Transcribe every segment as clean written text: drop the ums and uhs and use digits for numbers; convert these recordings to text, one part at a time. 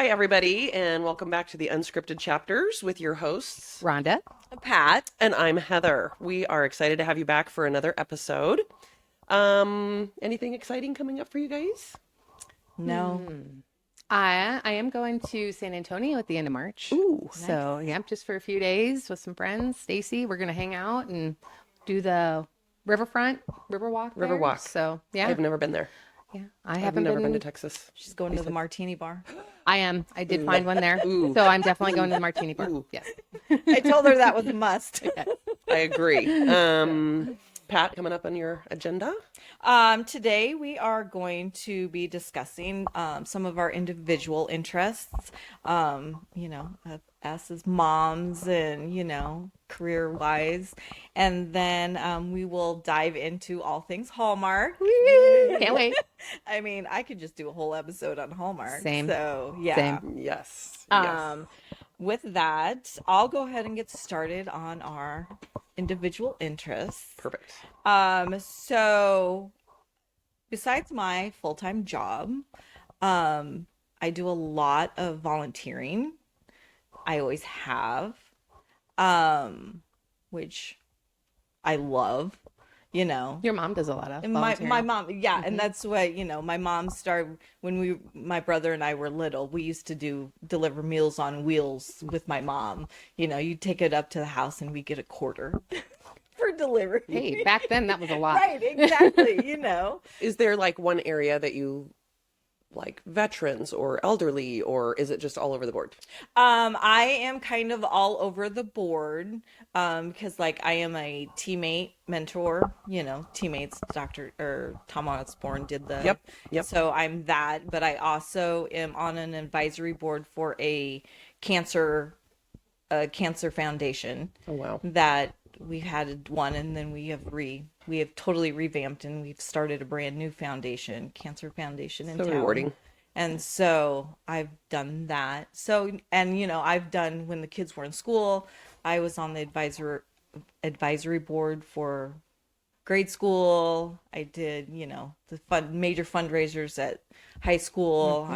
Hi, everybody, and welcome back to the Unscripted Chapters with your hosts, Rhonda. Pat. and I'm Heather. We are excited to have you back for another episode. Anything exciting coming up for you guys? No. I am going to San Antonio at the end of March. Ooh, So, yeah, just for a few days with some friends. Stacy, we're going to hang out and do the riverfront, riverwalk there. Riverwalk. So, yeah. I've never been there. Yeah. I I've haven't never been to been. Texas. She's going to the martini bar. I am. I did find one there. Ooh. So, I'm definitely going to the martini bar. Ooh. Yes. I told her that was a must. I agree. Pat, coming up on your agenda? Today we are going to be discussing some of our individual interests, us as moms and, career-wise. And then we will dive into all things Hallmark. Can't wait. I mean, I could just do a whole episode on Hallmark. Same. So, yeah. Same. Yes. With that, I'll go ahead and get started on our individual interests. Perfect. So besides my full-time job, I do a lot of volunteering. I always have, which I love, Your mom does a lot of And my volunteering. mom, yeah, and that's what, my mom started when my brother and I were little. We used to deliver Meals on Wheels with my mom. You take it up to the house and we get a quarter for delivery. Hey, back then that was a lot. Right, exactly, Is there like one area that you like, veterans or elderly, or is it just all over the board? I am kind of all over the board, because like I am a teammate mentor, teammates, Dr. or Tom Osborne did the, Yep. So I'm that, but I also am on an advisory board for a cancer foundation. Oh, wow. That we had one, and then we have totally revamped, and we've started a brand new foundation, cancer foundation in So town. rewarding. And so I've done that. So, and I've done, when the kids were in school, I was on the advisory board for grade school. I did, the major fundraisers at high school.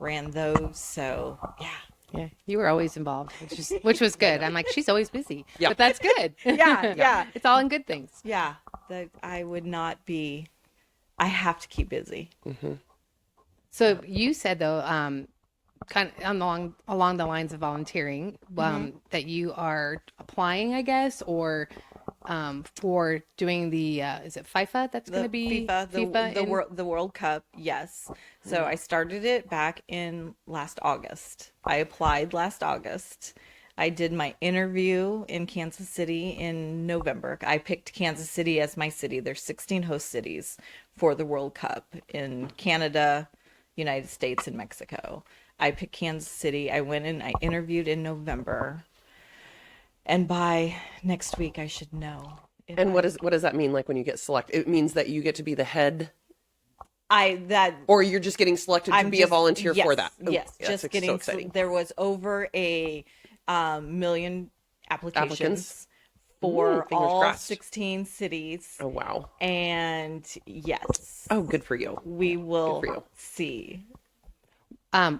Ran those. So, yeah. Yeah, you were always involved, which was good. I'm like, she's always busy, Yeah. but that's good. Yeah. It's all in good things. Yeah. That I would not be, I have to keep busy. Mm-hmm. So you said though, kind of along the lines of volunteering, that you are applying, I guess, or for doing the is it FIFA that's going to be FIFA the World Cup, yes. So I started it back in last August. I applied last August. I did my interview in Kansas City in November. I picked Kansas City as my city. There's 16 host cities for the World Cup in Canada, United States, and Mexico. I picked Kansas City. I went and I interviewed in November. And by next week, I should know. And what does that mean? Like when you get selected, it means that you get to be the head, that or you're just getting selected to be a volunteer for that. Ooh, Yes, that's just getting. so exciting. There was over a million applications for fingers all crossed. 16 cities. Oh, wow. And yes, Oh, good for you. we Good for will you. see.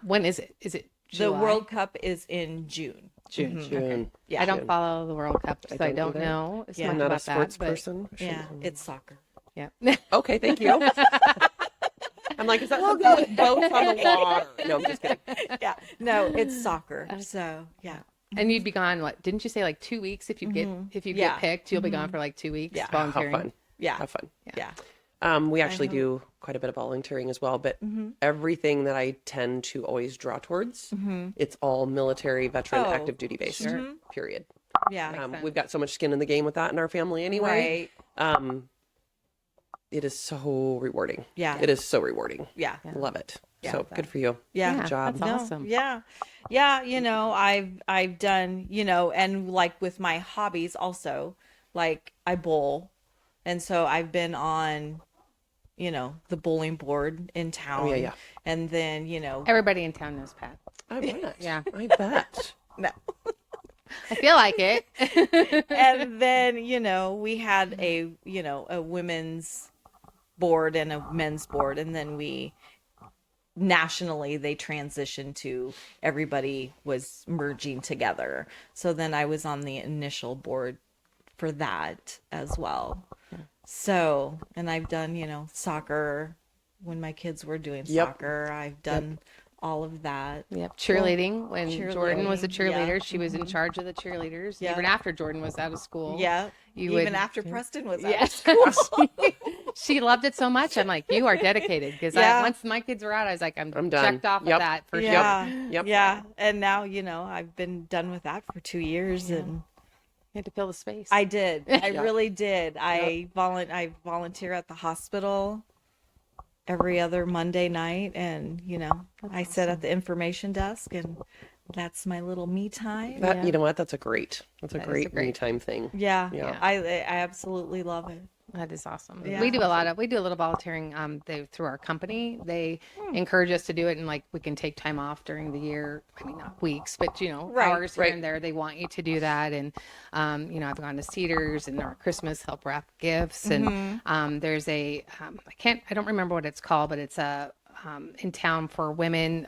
when is it? Is it The July? World Cup is in June. June? June. Okay. Yeah. I don't follow the World Cup, so I don't either. know as Yeah. much I'm not about a sports that. person. I Yeah, shouldn't- it's soccer. Yeah. Okay, thank you. I'm like, is that something with boats on the water? No, I'm just kidding. Yeah, no, it's soccer. So yeah. And you'd be gone. What didn't you say? Like 2 weeks if you get Yeah. picked, you'll be gone for like 2 weeks Yeah. How volunteering. fun. Yeah. Have fun. Yeah. We actually do quite a bit of volunteering as well, but everything that I tend to always draw towards, it's all military, veteran, Oh, active duty based, period. Yeah. We've got so much skin in the game with that in our family anyway. Right. It is so rewarding. Yeah. It is so rewarding. Yeah. Love it. Yeah. So good for you. Yeah. Good job. That's awesome. Yeah. Yeah, I've done, and like with my hobbies also, like I bowl. And so I've been on, the bowling board in town. Oh, yeah. And then, Everybody in town knows Pat. I bet. Yeah. I bet. no. I feel like it. And then, we had a women's board and a men's board, and then we nationally they transitioned to everybody was merging together. So then I was on the initial board for that as well. So, and I've done, soccer when my kids were doing soccer. I've done all of that. Yep. Cheerleading. When Jordan was a Cheerleading, cheerleader, she was in charge of the cheerleaders. Yeah. Even after Jordan was out of school. Yeah. You Even would- after Preston was out Yes. of school. She loved it so much. I'm like, you are dedicated. Because Yeah. once my kids were out, I was like, I'm done. checked off Yep. of that for sure. Yeah. Yep. Yeah. And now, I've been done with that for 2 years and You had to fill the space. I did. I Yeah. really did. I volunteer at the hospital every other Monday night, and I sit at the information desk, and that's my little me time. That you know what? That's a great is a me great- time thing. Yeah. Yeah. I absolutely love it. That is awesome. Yeah. We do a little volunteering through our company. They encourage us to do it, and like we can take time off during the year. I mean, not weeks, but hours here and there. They want you to do that. And I've gone to Cedars and our Christmas help wrap gifts. And there's I don't remember what it's called, but it's in town for women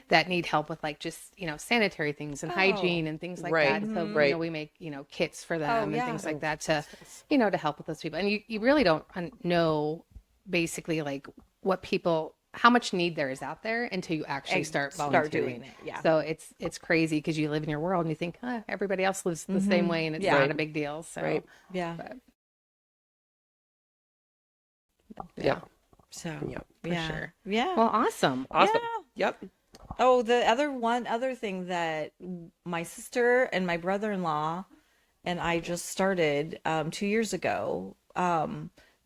that need help with like just sanitary things and hygiene and things like Right. that. So Right. we make kits for them and yeah. things like that to to help with those people. And you really don't know basically like how much need there is out there until you actually start volunteering. doing it. Yeah. So it's crazy because you live in your world and you think everybody else lives the same way and it's Yeah. not a big deal. So Right. Yeah. Yeah. So Yeah. for sure. Yeah. Well, awesome. Awesome. Yeah. Yep. Oh, the other thing that my sister and my brother-in-law and I just started 2 years ago.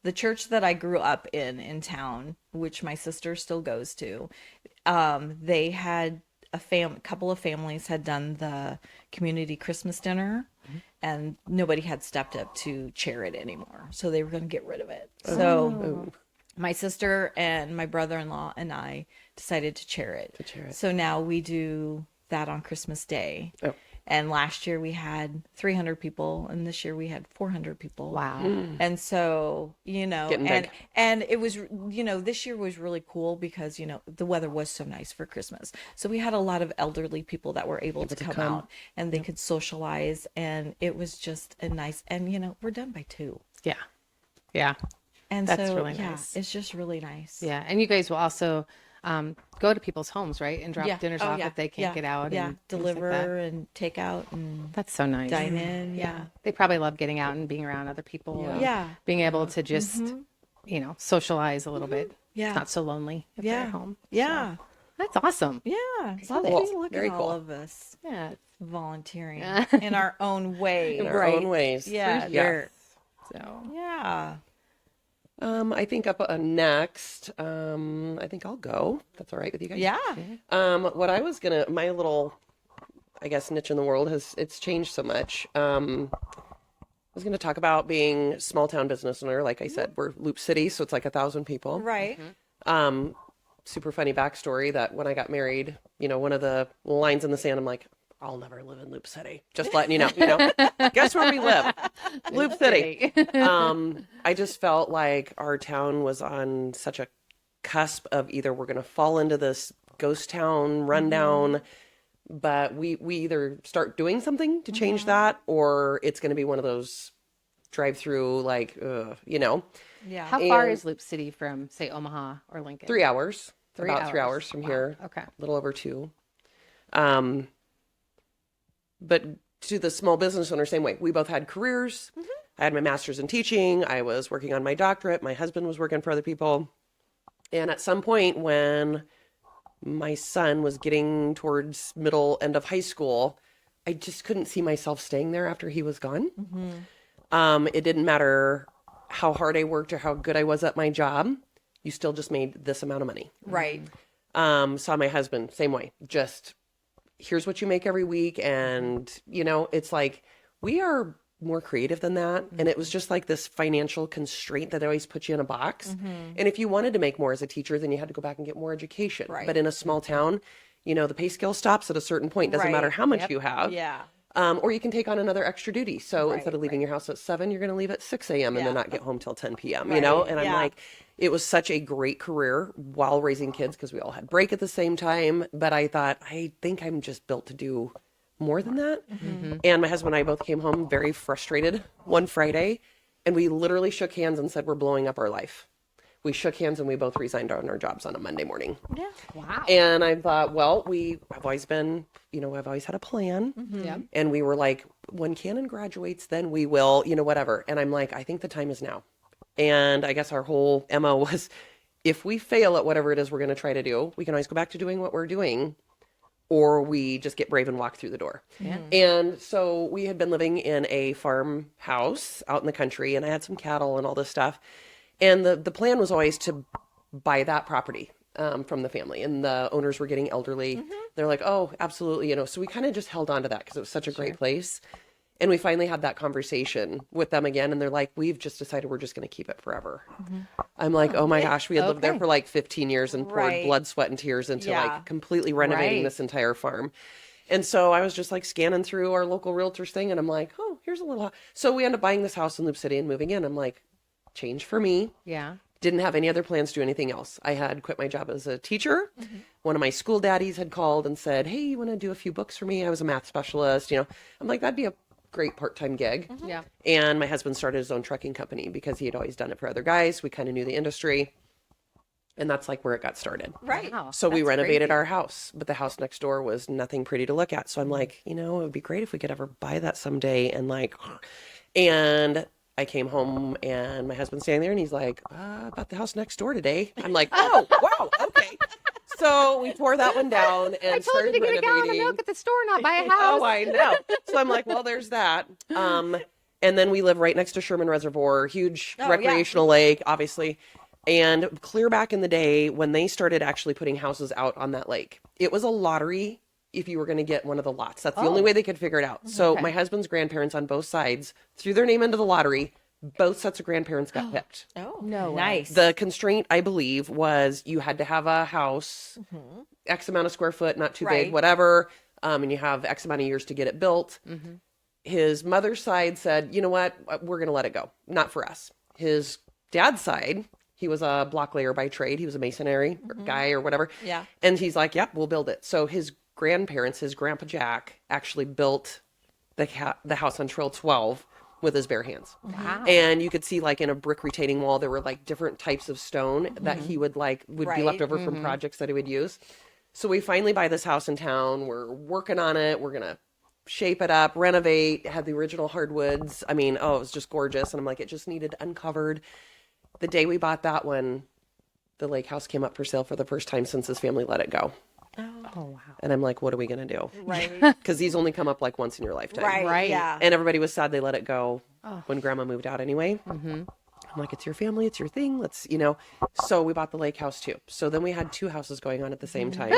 The church that I grew up in town, which my sister still goes to, they had couple of families had done the community Christmas dinner, and nobody had stepped up to chair it anymore, so they were going to get rid of it. So my sister and my brother-in-law and I decided to chair it. So now we do that on Christmas Day. Oh. And last year we had 300 people, and this year we had 400 people. Wow. And so, Getting big. and it was, this year was really cool because, the weather was so nice for Christmas. So we had a lot of elderly people that were able to come out, and they could socialize, and it was just a nice, and, we're done by 2. Yeah. Yeah. And That's so, really yeah, nice. it's just really nice. Yeah. And you guys will also go to people's homes, right? And drop Yeah. dinners Oh, off yeah. if they can't Yeah. get out. Yeah. And things Deliver like that. and take out and That's so nice. dine in. Yeah. They probably love getting out and being around other people. And Yeah. being able to just, socialize a little bit. Yeah. It's not so lonely if they're Yeah. at home. Yeah. That's awesome. Yeah. So Cool. look Very at cool. all of us Yeah. volunteering in our own way. In our own ways. Yeah. Sure. So Yeah. I think up next, I think I'll go. That's all right with you guys. Yeah. What I was my little, I guess, niche in the world it's changed so much. I was gonna talk about being small town business owner. Like I said, we're Loop City, so it's like 1,000 people. Right. Super funny backstory that when I got married, one of the lines in the sand, I'm like, I'll never live in Loop City. Just letting you know. Guess where we live? Loop City. I just felt like our town was on such a cusp of either we're going to fall into this ghost town rundown, but we either start doing something to change that, or it's going to be one of those drive through, like, Yeah. how far And- is Loop City from, say, Omaha or Lincoln? 3 hours. 3 About 3 hours. hours from Wow. here. Okay. A little over 2. But to the small business owner, same way. We both had careers. I had my master's in teaching. I was working on my doctorate. My husband was working for other people. And at some point when my son was getting towards end of high school, I just couldn't see myself staying there after he was gone. It didn't matter how hard I worked or how good I was at my job. You still just made this amount of money. Right. Saw my husband, same way. Just, here's what you make every week. And, it's like, we are more creative than that. And it was just like this financial constraint that always put you in a box. And if you wanted to make more as a teacher, then you had to go back and get more education. Right. But in a small town, the pay scale stops at a certain point. Doesn't Right. matter how much Yep. you have. Yeah. Or you can take on another extra duty. So instead of leaving right. your house at 7, you're going to leave at 6 a.m. and then Yeah. not get home till 10 p.m., you know? Right, And I'm yeah. like, it was such a great career while raising kids because we all had break at the same time. But I thought, I think I'm just built to do more than that. And my husband and I both came home very frustrated one Friday, and we literally shook hands and said, we're blowing up our life. We shook hands and we both resigned on our jobs on a Monday morning. Yeah. Wow. And I thought, well, I've always been, I've always had a plan. Yep. And we were like, when Cannon graduates, then we will, whatever. And I'm like, I think the time is now. And I guess our whole MO was, if we fail at whatever it is we're going to try to do, we can always go back to doing what we're doing, or we just get brave and walk through the door. Yeah. And so we had been living in a farmhouse out in the country, and I had some cattle and all this stuff. And the plan was always to buy that property from the family. And the owners were getting elderly. They're like, oh, absolutely. So we kind of just held on to that because it was such a great place. And we finally had that conversation with them again. And they're like, we've just decided we're just going to keep it forever. I'm like, oh my gosh, we had lived there Okay. for like 15 years and poured Right. blood, sweat, and tears into Yeah. like completely renovating Right. this entire farm. And so I was just like scanning through our local realtors thing. And I'm like, oh, here's a little. So we end up buying this house in Loop City and moving in. I'm like, change for me. Yeah. Didn't have any other plans to do anything else. I had quit my job as a teacher. One of my school daddies had called and said, hey, you want to do a few books for me? I was a math specialist. I'm like, that'd be a great part-time gig. Yeah. And my husband started his own trucking company because he had always done it for other guys. We kind of knew the industry. And that's like where it got started. Right. Wow. So we That's renovated crazy. our house, but the house next door was nothing pretty to look at. So I'm like, it would be great if we could ever buy that someday. And I came home and my husband's standing there and he's like, about the house next door today. I'm like, oh, wow, okay. So we tore that one down and I told you started to get a gallon of renovating. milk at the store, not buy a house. Oh, I know. So I'm like, well, there's that. And then we live right next to Sherman Reservoir, huge Oh, recreational lake, obviously. And clear back in the day when they started actually putting houses out on that lake, it was a lottery if you were going to get one of the lots. That's the only way they could figure it out. So Okay. my husband's grandparents on both sides threw their name into the lottery. Both sets of grandparents got picked. Oh, No way. nice. The constraint, I believe, was you had to have a house, X amount of square foot, not too big, Right. whatever. And you have X amount of years to get it built. His mother's side said, you know what, we're going to let it go. Not for us. His dad's side, he was a block layer by trade. He was a masonry guy or whatever. Yeah. And he's like, yep, we'll build it. So his grandparents, his grandpa Jack, actually built the house on Trail 12 with his bare hands. Wow. And you could see like in a brick retaining wall, there were like different types of stone that he would be Right. left over from projects that he would use. So we finally buy this house in town. We're working on it. We're going to shape it up, renovate, had the original hardwoods. I mean, it was just gorgeous. And I'm like, it just needed uncovered. The day we bought that one, the lake house came up for sale for the first time since his family let it go. Oh, wow. And I'm like, what are we going to do? Right. Because these only come up like once in your lifetime. Right. Right. Yeah. And everybody was sad they let it go when grandma moved out anyway. I'm like, it's your family, it's your thing. Let's, So we bought the lake house too. So then we had two houses going on at the same time.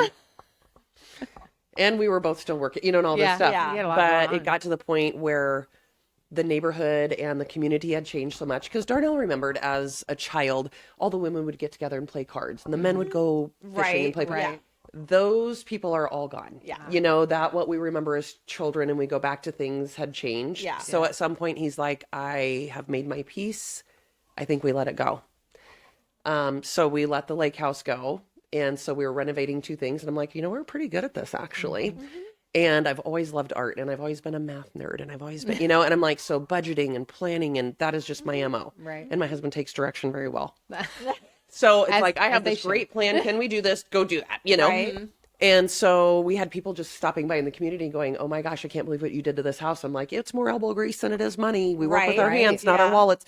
And we were both still working, and all this Yeah. stuff. Yeah. You had a lot But going it got to the point where the neighborhood and the community had changed so much. Because Darnell remembered as a child, all the women would get together and play cards, and the men would go fishing Right, and play. right. Those people are all gone. Yeah. That what we remember as children and we go back to things had changed. Yeah. So at some point he's like, I have made my peace. I think we let it go. So we let the lake house go. And so we were renovating two things. And I'm like, we're pretty good at this actually. And I've always loved art and I've always been a math nerd and I've always been, and I'm like, so budgeting and planning and that is just my MO. Right. And my husband takes direction very well. So it's As- like, I as have they this should. great plan. Can we do this? Go do that, Right. And so we had people just stopping by in the community going, oh my gosh, I can't believe what you did to this house. I'm like, it's more elbow grease than it is money. We work with Right, our right, hands, not our yeah. wallets.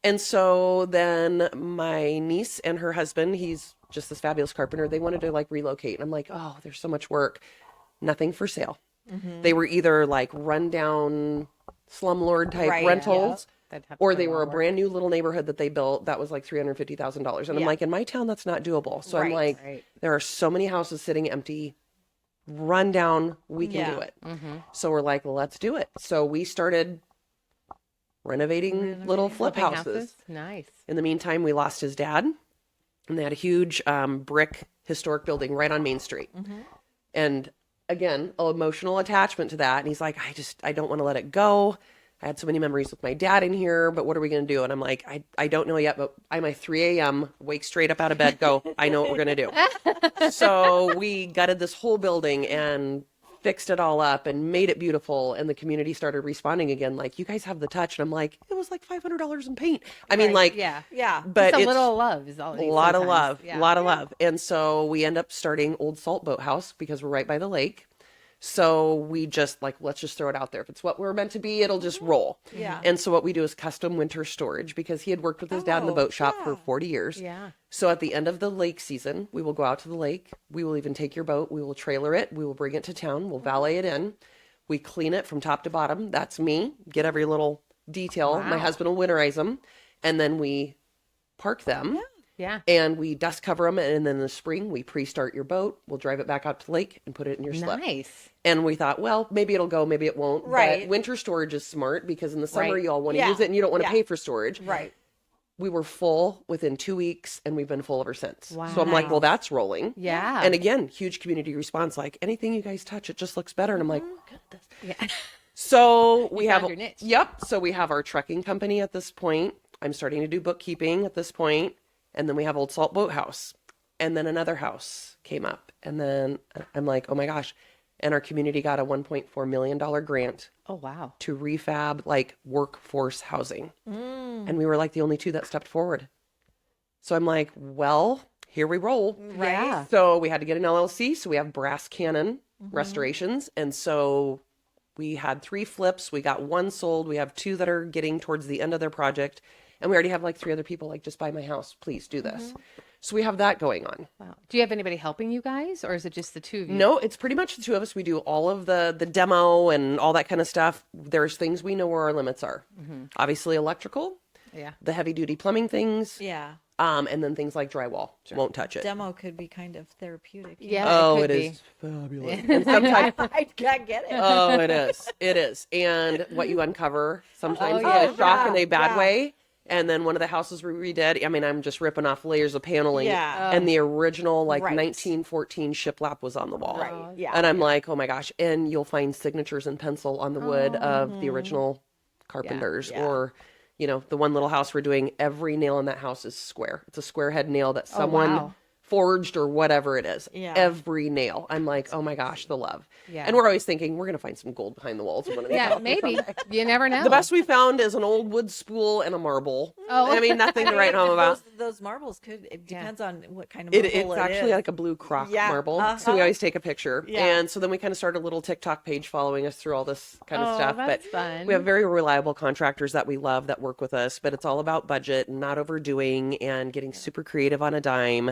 And so then my niece and her husband, he's just this fabulous carpenter. They wanted to relocate. And I'm like, oh, there's so much work. Nothing for sale. They were either rundown slumlord type Right, rentals. That'd have Or to they be a were lot a of work. brand new little neighborhood that they built that was like $350,000. And I'm Yeah. like, in my town, that's not doable. So I'm Right, like, right. there are so many houses sitting empty, run down, we can do Yeah. it. So we're like, let's do it. So we started renovating little flip Flipping houses. Nice. In the meantime, we lost his dad, and they had a huge brick historic building right on Main Street. And again, an emotional attachment to that. And he's like, I don't want to let it go. I had so many memories with my dad in here, but what are we going to do? And I'm like, I don't know yet, but I'm at 3 a.m., wake straight up out of bed, go, I know what we're going to do. So we gutted this whole building and fixed it all up and made it beautiful. And the community started responding again, like, you guys have the touch. And I'm like, it was like $500 in paint. I mean, like, Yeah. Yeah. but Just a it's little love is all it a needs lot of sometimes. love, Yeah. a lot of love. And so we end up starting Old Salt Boathouse because we're right by the lake. So we just like, let's just throw it out there. If it's what we're meant to be, it'll just roll. Yeah. And so what we do is custom winter storage because he had worked with his dad in the boat shop for 40 years. Yeah. So at the end of the lake season, we will go out to the lake. We will even take your boat. We will trailer it. We will bring it to town. We'll valet it in. We clean it from top to bottom. That's me. Get every little detail. My husband will winterize them. And then we park them. Yeah. And we dust cover them. And then in the spring, we pre-start your boat. We'll drive it back out to the lake and put it in your slip. Nice. And we thought, well, maybe it'll go, maybe it won't. Right. But winter storage is smart because in the summer, Right. you all want to Yeah. use it and you don't want to Yeah. pay for storage. Right. We were full within 2 weeks and we've been full ever since. Wow. So I'm like, well, that's rolling. Yeah. And again, huge community response, like anything you guys touch, it just looks better. And I'm like, goodness. Yeah. So we have, found your niche. Yep. So we have our trucking company at this point. I'm starting to do bookkeeping at this point. And then we have Old Salt Boathouse. And then another house came up. And then I'm like, oh my gosh. And our community got a $1.4 million grant Oh, wow. to refab like workforce housing. And we were like the only two that stepped forward. So I'm like, well, here we roll. Right. Yeah. So we had to get an LLC. So we have Brass Cannon Restorations. And so we had 3 flips. We got 1 sold. We have 2 that are getting towards the end of their project. And we already have like 3 other people like, just buy my house. Please do this. So we have that going on. Wow. Do you have anybody helping you guys, or is it just the two of you? No, it's pretty much the 2 of us. We do all of the demo and all that kind of stuff. There's things we know where our limits are. Obviously electrical, Yeah. the heavy duty plumbing things, Yeah. and then things like drywall. Won't touch it. Demo could be kind of therapeutic. Yeah. Oh, it it could is fabulous. And sometimes, I get it. oh, it is. It is. And what you uncover, sometimes Oh, you get yeah. a shock in a Yeah, bad yeah. way. And then one of the houses we redid, I mean, I'm just ripping off layers of paneling. Yeah. And the original, like, Right. 1914 shiplap was on the wall. Right. Yeah. And I'm like, oh my gosh. And you'll find signatures in pencil on the wood of the original carpenters. Yeah. Or, you know, the one little house we're doing, every nail in that house is square. It's a square head nail that someone wow. forged or whatever it is. Yeah. Every nail. I'm like, oh my gosh, the love. Yeah. And we're always thinking, we're going to find some gold behind the walls. of one of these Yeah, houses maybe. someday. You never know. The best we found is an old wood spool and a marble. Oh. I mean, nothing to write home about. Those marbles could. It depends on what kind of It, marble it's actually is. like a blue croc Yeah, marble. So uh-huh. we always take a picture. Yeah. And so then we kind of started a little TikTok page following us through all this kind of Oh, stuff. that's But fun. we have very reliable contractors that we love that work with us. But it's all about budget and not overdoing and getting super creative on a dime.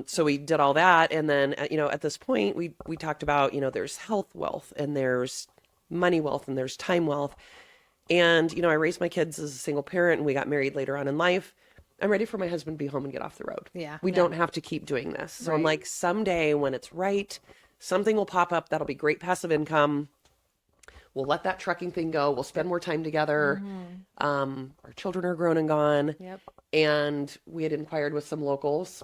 So we did all that. And then, you know, at this point, we talked about, you know, there's health wealth and there's money wealth and there's time wealth. And, you know, I raised my kids as a single parent and we got married later on in life. I'm ready for my husband to be home and get off the road. Yeah. We Yeah. don't have to keep doing this. So I'm Right. like, someday when it's right, something will pop up that'll be great passive income. We'll let that trucking thing go. We'll spend more time together. Our children are grown and gone. Yep. And we had inquired with some locals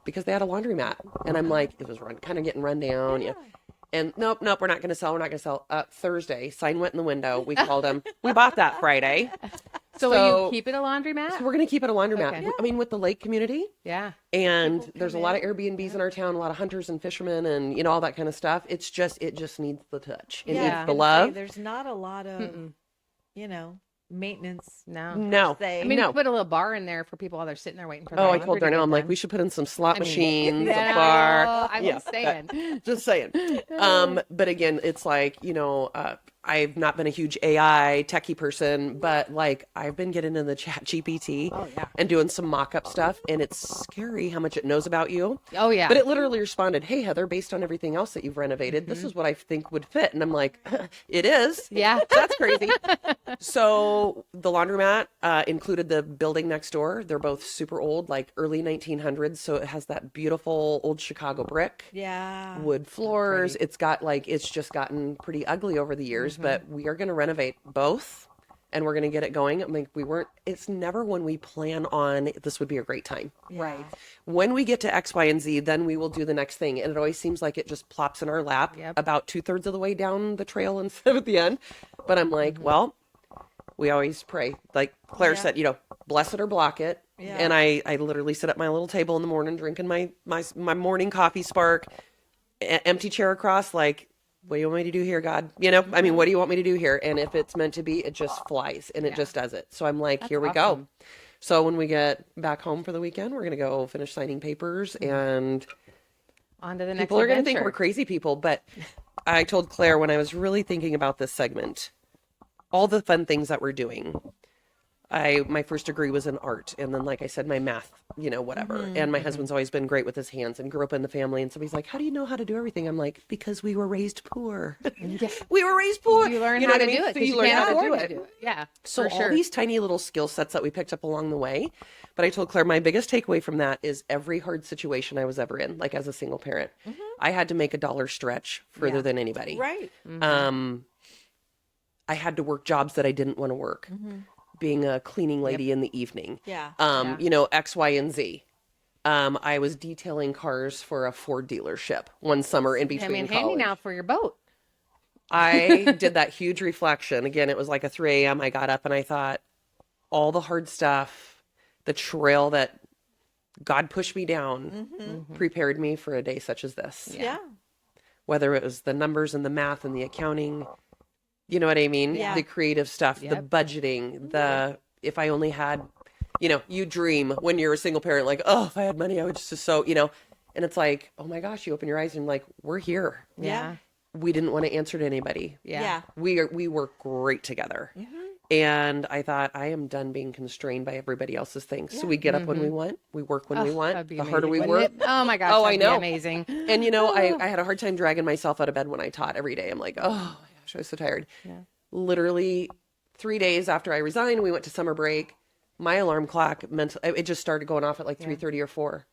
because they had a laundromat. And I'm like, it was kind of getting run down. Yeah. And nope, we're not going to sell. We're not going to sell. Thursday, sign went in the window. We called them. We bought that Friday. So will you keep it a laundromat? So we're going to keep it a laundromat. Okay. I mean, with the lake community. Yeah. And there's a lot of Airbnbs in our town, a lot of hunters and fishermen and, you know, all that kind of stuff. It just needs the touch. It Yeah, needs I the was gonna say, love. there's not a lot of, you know, maintenance. No. No. Say. I mean, No. you put a little bar in there for people while they're sitting there waiting for Oh, I their told laundry to Darnell, get I'm like, done. we should put in some slot I mean, machines, yeah, a bar. I'm Yeah, just saying. Just saying. But again, it's like, you know, I've not been a huge AI techie person, but like I've been getting into the chat GPT and doing some mock-up stuff. And it's scary how much it knows about you. Oh, yeah. But it literally responded, hey, Heather, based on everything else that you've renovated, this is what I think would fit. And I'm like, it is. Yeah. That's crazy. So the laundromat included the building next door. They're both super old, like early 1900s. So it has that beautiful old Chicago brick, Yeah. wood floors. It's got like, it's just gotten pretty ugly over the years, but we are going to renovate both and we're going to get it going. I'm like, it's never when we plan on this would be a great time. Right. When we get to X, Y, and Z, then we will do the next thing. And it always seems like it just plops in our lap about 2/3 of the way down the trail instead of at the end. But I'm like, well, we always pray. Like Claire said, bless it or block it. Yeah. And I literally sit at my little table in the morning drinking my morning coffee Spark, empty chair across, like, what do you want me to do here, God? I mean, what do you want me to do here? And if it's meant to be, it just flies and it just does it. So I'm like, here we go. So when we get back home for the weekend, we're going to go finish signing papers and on to the next people are going to think adventure. we're crazy people. But I told Claire when I was really thinking about this segment, all the fun things that we're doing. My first degree was in art. And then, like I said, my math, whatever. And my husband's always been great with his hands and grew up in the family. And somebody's like, how do you know how to do everything? I'm like, because we were raised poor. We were raised poor. You learn how to do it. So you learn how to do it. Yeah. So all these tiny little skill sets that we picked up along the way. But I told Claire my biggest takeaway from that is every hard situation I was ever in, like as a single parent, I had to make a dollar stretch further than anybody. Right. I had to work jobs that I didn't want to work. Being a cleaning lady in the evening. X, Y, and Z. I was detailing cars for a Ford dealership one summer in between college. Handy now for your boat. I did that huge reflection. Again, it was like a 3 a.m. I got up and I thought, all the hard stuff, the trail that God pushed me down, prepared me for a day such as this. Yeah. Whether it was the numbers and the math and the accounting, you know what I mean? Yeah. The creative stuff, the budgeting, if I only had, you dream when you're a single parent, like, oh, if I had money, I would just so, and it's like, oh my gosh, you open your eyes and like, we're here. Yeah. We didn't want to answer to anybody. Yeah. We work great together. And I thought, I am done being constrained by everybody else's things. So we get up when we want, we work when we want. The harder we work. Oh my gosh. I know. Amazing. And I had a hard time dragging myself out of bed when I taught every day. I'm like, oh my gosh, I was so tired. Yeah. Literally 3 days after I resigned, we went to summer break. My alarm clock it just started going off at like 3:30 or 4.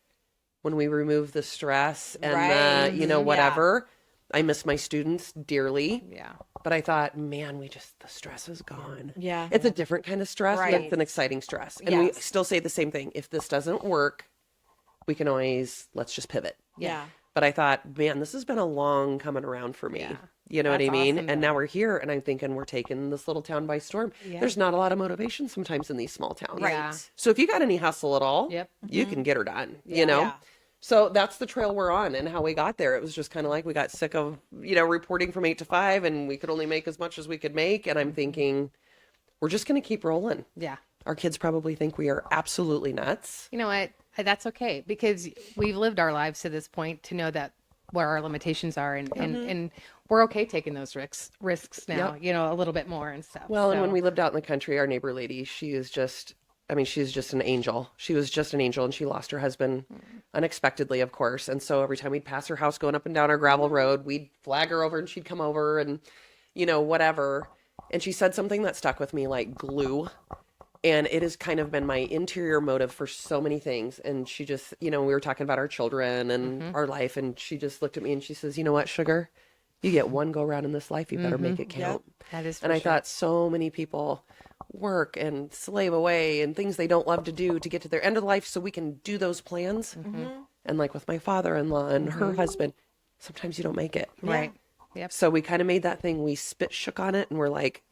When we removed the stress and the, whatever. I miss my students dearly. Yeah. But I thought, man, the stress is gone. Yeah. It's a different kind of stress, but it's an exciting stress. And we still say the same thing. If this doesn't work, we can always, let's just pivot. Yeah. But I thought, man, this has been a long coming around for me. Yeah. You know what I mean? awesome, And now we're here, and I'm thinking we're taking this little town by storm. Yeah. There's not a lot of motivation sometimes in these small towns. Right. Yeah. So if you got any hustle at all, Yep. you can get her done, Yeah. So that's the trail we're on and how we got there. It was just kind of like we got sick of, reporting from 8 to 5 and we could only make as much as we could make. And I'm thinking, we're just going to keep rolling. Yeah. Our kids probably think we are absolutely nuts. You know what? That's okay because we've lived our lives to this point to know that where our limitations are and we're okay taking those risks now, a little bit more and stuff. Well, and when we lived out in the country, our neighbor lady, she's just an angel. She was just an angel and she lost her husband unexpectedly, of course. And so every time we'd pass her house going up and down our gravel road, we'd flag her over and she'd come over and, whatever. And she said something that stuck with me like glue. And it has kind of been my interior motive for so many things. And she just, we were talking about our children and our life. And she just looked at me and she says, you know what, sugar? You get one go round in this life. You better make it count. Yep. That is for and I sure. thought so many people work and slave away and things they don't love to do to get to their end of life so we can do those plans. And like with my father-in-law and her husband, sometimes you don't make it. Right. Yep. So we kind of made that thing. We shook on it and we're like,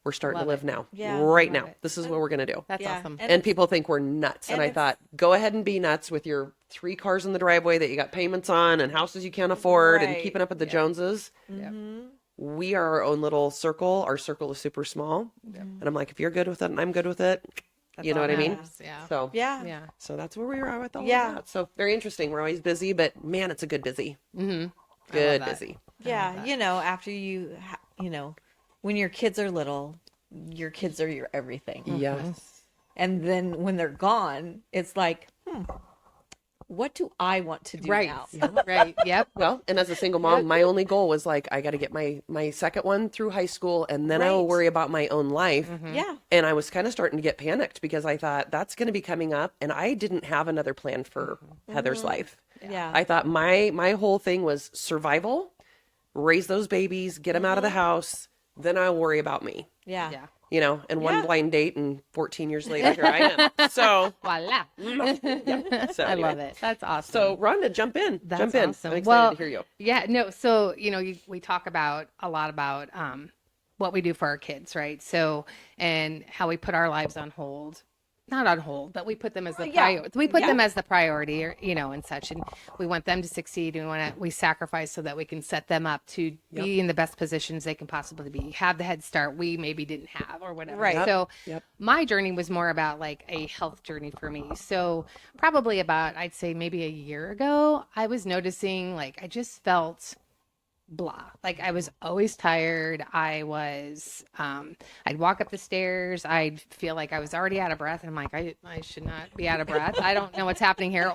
we're starting to live now. Yeah. Right now. it. This is what we're going to do. That's awesome. And people think we're nuts. And I it's- thought, go ahead and be nuts with your 3 cars in the driveway that you got payments on and houses you can't afford and Right. keeping up with the Joneses. Yep. We are our own little circle. Our circle is super small. And I'm like, if you're good with it and I'm good with it, you know all what I mean? matters. Yeah. So Yeah. Yeah. so that's where we are with all Yeah. of that. So very interesting. We're always busy, but man, it's a good busy. Mm-hmm. Good that. busy. Yeah. After when your kids are little, your kids are your everything. Yes. And then when they're gone, it's like, what do I want to do Right. now? Right. Yep. Well, and as a single mom, my only goal was like, I got to get my second one through high school and then I will Right. worry about my own life. Yeah. And I was kind of starting to get panicked because I thought that's going to be coming up and I didn't have another plan for Heather's life. Yeah. I thought my whole thing was survival, raise those babies, get them out of the house, then I'll worry about me. Yeah. Yeah. You know, and one Yeah. blind date and 14 years later, here I am. So, Voila. so I love anyway. it. That's awesome. So, Rhonda, jump in. That's jump in. awesome. I'm excited Well, to hear you. Yeah, no. So, we talk about a lot about what we do for our kids, right? So, and how we put our lives on hold. Not on hold, but we put them as the priority. We put them as the priority, or, and such. And we want them to succeed. And we sacrifice so that we can set them up to be in the best positions they can possibly be, have the head start we maybe didn't have or whatever. Right. So Yep. my journey was more about like a health journey for me. So probably about, I'd say maybe a year ago, I was noticing like I just felt blah. Like I was always tired. I'd walk up the stairs. I'd feel like I was already out of breath. And I'm like, I should not be out of breath. I don't know what's happening here.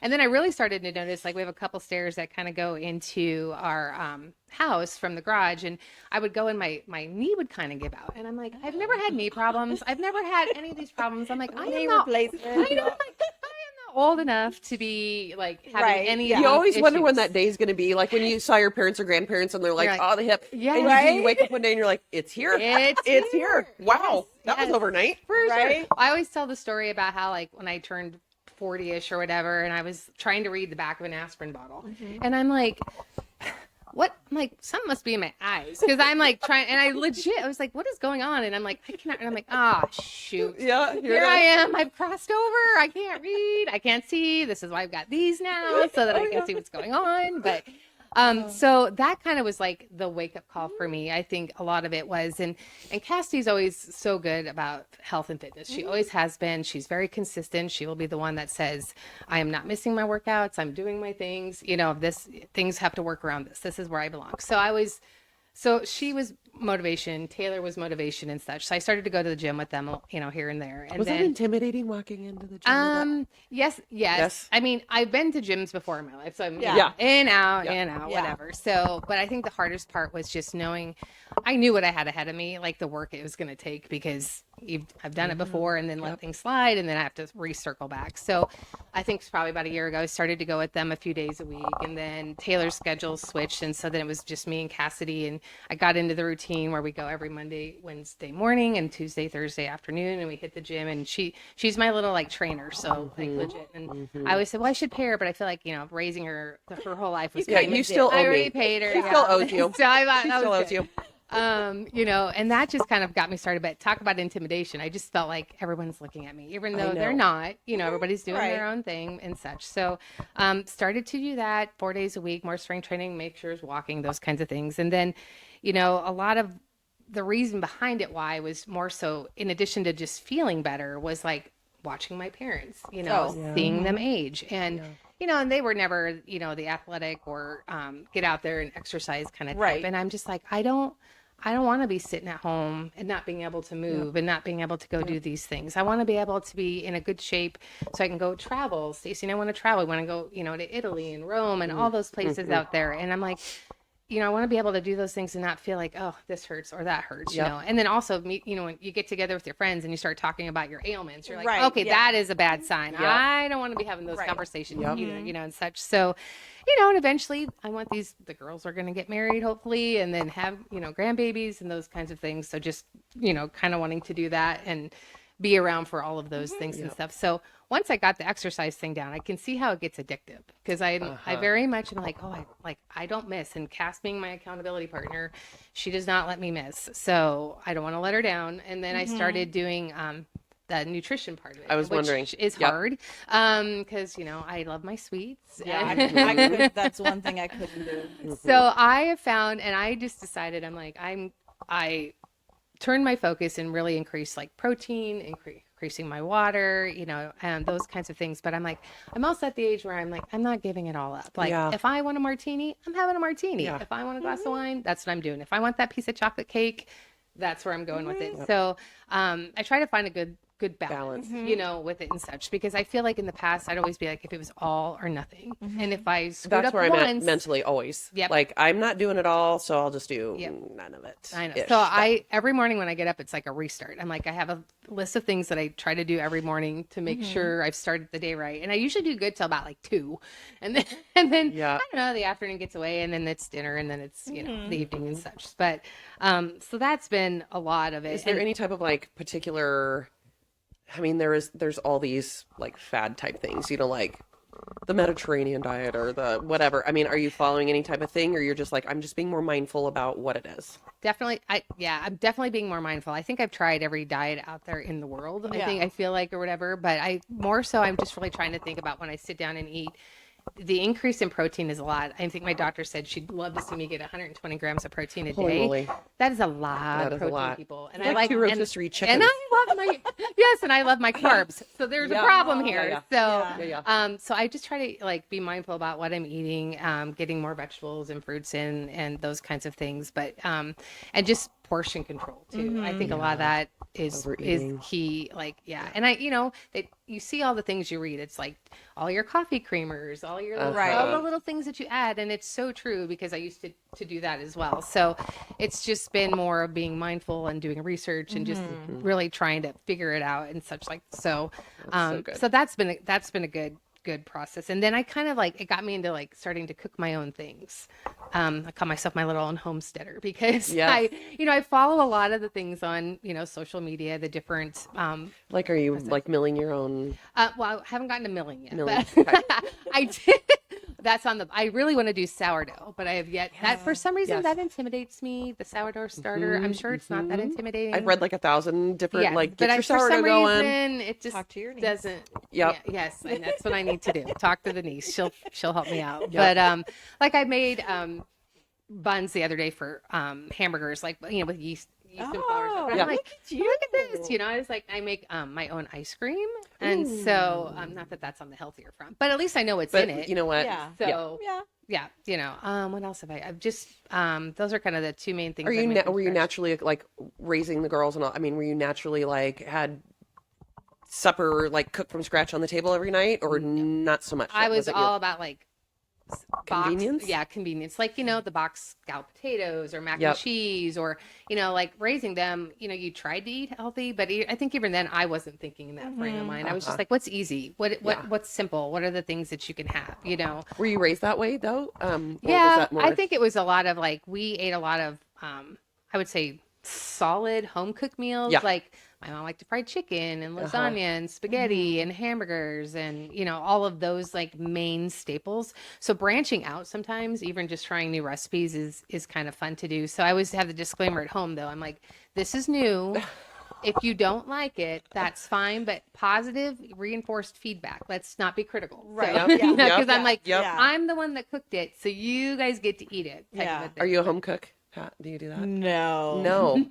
And then I really started to notice, like we have a couple stairs that kind of go into our house from the garage. And I would go and my knee would kind of give out. And I'm like, I've never had knee problems. I've never had any of these problems. I'm like, I am not old enough to be like having any. You always wonder when issues. that day is going to be. Like when you saw your parents or grandparents and they're like, You're like, oh, the hip. yeah, And right? you wake up one day and you're like, it's here. It's here. Wow. That was Yes. overnight. For sure. Right? I always tell the story about how, like, when I turned 40-ish or whatever, and I was trying to read the back of an aspirin bottle, and I'm like, what? I'm like, something must be in my eyes because I'm like trying, and I was like, what is going on? And I'm like, I cannot. And I'm like, shoot. Yeah. Here I am. I've crossed over. I can't read. I can't see. This is why I've got these now so that I can see what's going on. But so that kind of was like the wake up call for me. I think a lot of it was, and Cassie's always so good about health and fitness. She always has been. She's very consistent. She will be the one that says, I am not missing my workouts. I'm doing my things. Things have to work around this. This is where I belong. So she was motivation. Taylor was motivation and such. So I started to go to the gym with them, here and there. And Was that intimidating walking into the gym? Yes. I mean, I've been to gyms before in my life, so I'm Yeah. in, out, Yeah. whatever. So, but I think the hardest part was just knowing, I knew what I had ahead of me, like the work it was going to take, because I've done it before and then let things slide, and then I have to recircle back. So I think it's probably about a year ago, I started to go with them a few days a week, and then Taylor's schedule switched, and so then it was just me and Cassidy, and I got into the routine where we go every Monday, Wednesday morning, and Tuesday, Thursday afternoon, and we hit the gym, and she's my little like trainer, so like legit. And I always said, well, I should pay her, but I feel like raising her whole life was kind of you still I owe already me. paid her. She still owes you. So I thought She that still was owes good. you. And that just kind of got me started. But talk about intimidation. I just felt like everyone's looking at me, even though they're not. Everybody's doing their own thing and such. So started to do that 4 days a week, more strength training, make sure it's walking, those kinds of things. And then, a lot of the reason behind it why was more so, in addition to just feeling better, was like watching my parents, seeing them age. And and they were never, the athletic or get out there and exercise kind of type. Right. And I'm just like, I don't want to be sitting at home and not being able to move and not being able to go do these things. I want to be able to be in a good shape so I can go travel. Stacey and I want to travel. I want to go, to Italy and Rome and all those places out there. And I'm like, I want to be able to do those things and not feel like, oh, this hurts or that hurts, And then also, when you get together with your friends and you start talking about your ailments, you're like, okay, that is a bad sign. I don't want to be having those conversations either, and such. So, and eventually I want the girls are going to get married, hopefully, and then have, grandbabies and those kinds of things. So just, kind of wanting to do that and be around for all of those things and stuff. So once I got the exercise thing down, I can see how it gets addictive, because I very much am like, I don't miss. And Cass, being my accountability partner, she does not let me miss. So I don't want to let her down. And then I started doing the nutrition part of it. I was wondering. Which is hard because, I love my sweets. Yeah, I could, that's one thing I couldn't do. So I have found, and I just decided, I'm like, I turned my focus and really increased like protein, increasing my water, and those kinds of things. But I'm like, I'm also at the age where I'm like, I'm not giving it all up. Like if I want a martini, I'm having a martini. Yeah. If I want a glass of wine, that's what I'm doing. If I want that piece of chocolate cake, that's where I'm going with it. So I try to find a good good balance, you know, with it and such, because I feel like in the past I'd always be like, if it was all or nothing, and if I screwed That's up where I'm once, at mentally always. Yep. Like, I'm not doing it all, so I'll just do Yep. none of it. I know. Ish. So every morning when I get up, it's like a restart. I'm like, I have a list of things that I try to do every morning to make sure I've started the day right. And I usually do good till about like 2. And then Yeah. I don't know, the afternoon gets away, and then it's dinner, and then it's, you know, the evening and such. But so that's been a lot of it. Is there any type of like particular, I mean, there's all these like fad type things, you know, like the Mediterranean diet or the whatever. I mean, are you following any type of thing, or you're just like, I'm just being more mindful about what it is? Definitely. I'm definitely being more mindful. I think I've tried every diet out there in the world. I feel like, or whatever, but I'm just really trying to think about when I sit down and eat. The increase in protein is a lot. I think my doctor said she'd love to see me get 120 grams of protein a Holy day. moly. That is a lot That of is a protein, lot. people. And Like I like 2 rotisserie chickens. And I love my and I love my carbs. So there's a problem here. Yeah. So I just try to like be mindful about what I'm eating, getting more vegetables and fruits in, and those kinds of things. But and just portion control too. I think a lot of that is Overeating. key. Like and I you see all the things you read. It's like all your coffee creamers, all your all the little things that you add, and it's so true because I used to do that as well. So it's just been more of being mindful and doing research and just really trying to figure it out and such like so. good. So that's been a good process. And then I kind of like, it got me into like starting to cook my own things. I call myself my little own homesteader because I follow a lot of the things on, social media, the different, Like, are you like milling your own? well, I haven't gotten to milling yet, Milling, but I did. That's I really want to do sourdough, but I have yet that for some reason that intimidates me. The sourdough starter. I'm sure it's not that intimidating. I've read like 1,000 different like but get your for sourdough some going. reason it just Talk to your niece. doesn't. Yep. Yes, and that's what I need to do. Talk to the niece. She'll help me out. But like I made buns the other day for hamburgers, like with yeast and flour. I'm like, look at this. I was like, I make my own ice cream, and so not that that's on the healthier front, but at least I know what's in it. You know what? Yeah. So what else have I've just those are kind of the 2 main things. Are you were you naturally like raising the girls and all? I mean, were you naturally like had supper like cooked from scratch on the table every night, or not so much? I was all about like convenience. Convenience. Like, the box scalloped potatoes or mac and cheese or, like raising them, you tried to eat healthy, but I think even then I wasn't thinking in that frame of mind. I was just like, what's easy? What's simple? What are the things that you can have, Were you raised that way though? Or was yeah, that more... I think it was a lot of like, we ate a lot of, I would say solid home cooked meals. Like my mom liked to fry chicken and lasagna and spaghetti and hamburgers and, all of those like main staples. So branching out sometimes, even just trying new recipes is kind of fun to do. So I always have the disclaimer at home though. I'm like, this is new. If you don't like it, that's fine, but positive reinforced feedback. Let's not be critical. Right. So, because I'm like, Yeah. I'm the one that cooked it, so you guys get to eat it. type of a thing. Are you a home cook, Pat? Do you do that? No.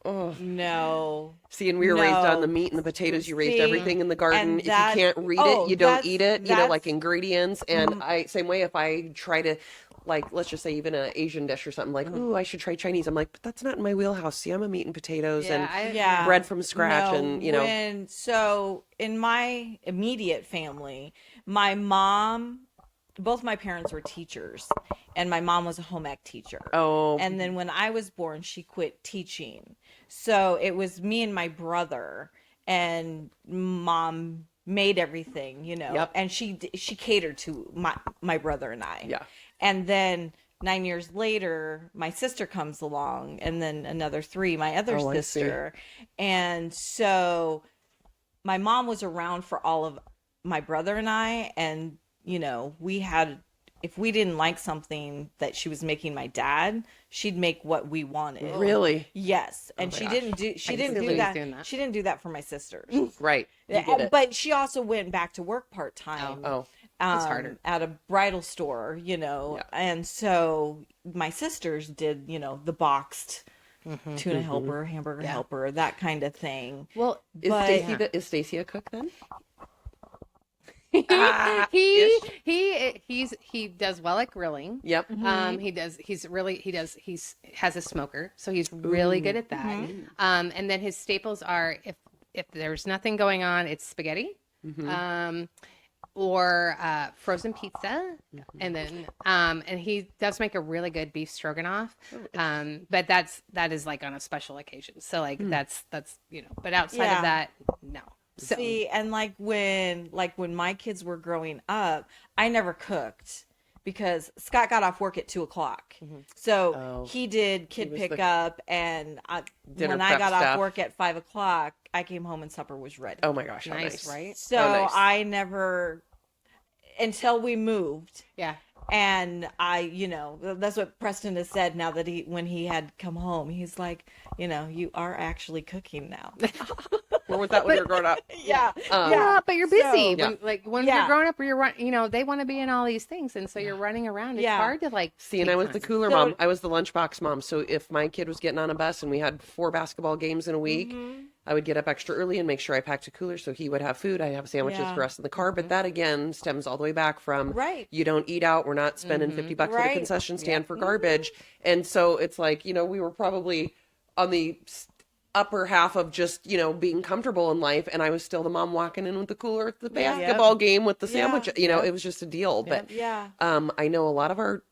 Oh. No. See, and we were raised on the meat and the potatoes. You raised everything in the garden. If you can't read it, you don't eat it. Like ingredients. And same way, if I try to, like, let's just say even an Asian dish or something, like, ooh, I should try Chinese. I'm like, but that's not in my wheelhouse. See, I'm a meat and potatoes and bread from scratch. And, So in my immediate family, both my parents were teachers, and my mom was a home ec teacher. Oh. And then when I was born, she quit teaching. So it was me and my brother, and mom made everything, and she catered to my brother and I. Yeah. And then 9 years later, my sister comes along, and then another 3, my other sister. And so my mom was around for all of my brother and I, and we had, if we didn't like something that she was making my dad, she'd make what we wanted. Really? Yes. And she didn't do that. She didn't do that for my sisters. Right. You did it. But she also went back to work part-time. Oh. It's harder. At a bridal store, and so my sisters did, the boxed tuna helper, hamburger helper, that kind of thing. Well, is Stacy a cook then? He does well at grilling. Yep. He has a smoker, so he's really good at that. And then his staples are, if if there's nothing going on, it's spaghetti. Or frozen pizza, and then and he does make a really good beef stroganoff, but that is like on a special occasion. So like that's But outside of that, no. So See, and like when my kids were growing up, I never cooked because Scott got off work at 2:00. So he did kid pickup, and when I got off work at 5:00, I came home and supper was ready. Oh my gosh, how nice, nice. right? So nice. I never, until we moved. Yeah. And that's what Preston has said now that when he had come home, he's like, you are actually cooking now. Where was that when you were growing up? Yeah. Yeah, but you're busy. So- When you're growing up, they want to be in all these things, and so you're running around. It's hard to like. See, and I was the cooler mom. I was the lunchbox mom. So if my kid was getting on a bus and we had 4 basketball games in a week, I would get up extra early and make sure I packed a cooler so he would have food. I have sandwiches for us in the car. But that again stems all the way back from you don't eat out. We're not spending $50 at a concession stand for garbage. And so it's like, we were probably on the upper half of just, being comfortable in life. And I was still the mom walking in with the cooler at the basketball game with the sandwich. It was just a deal. But I know a lot of our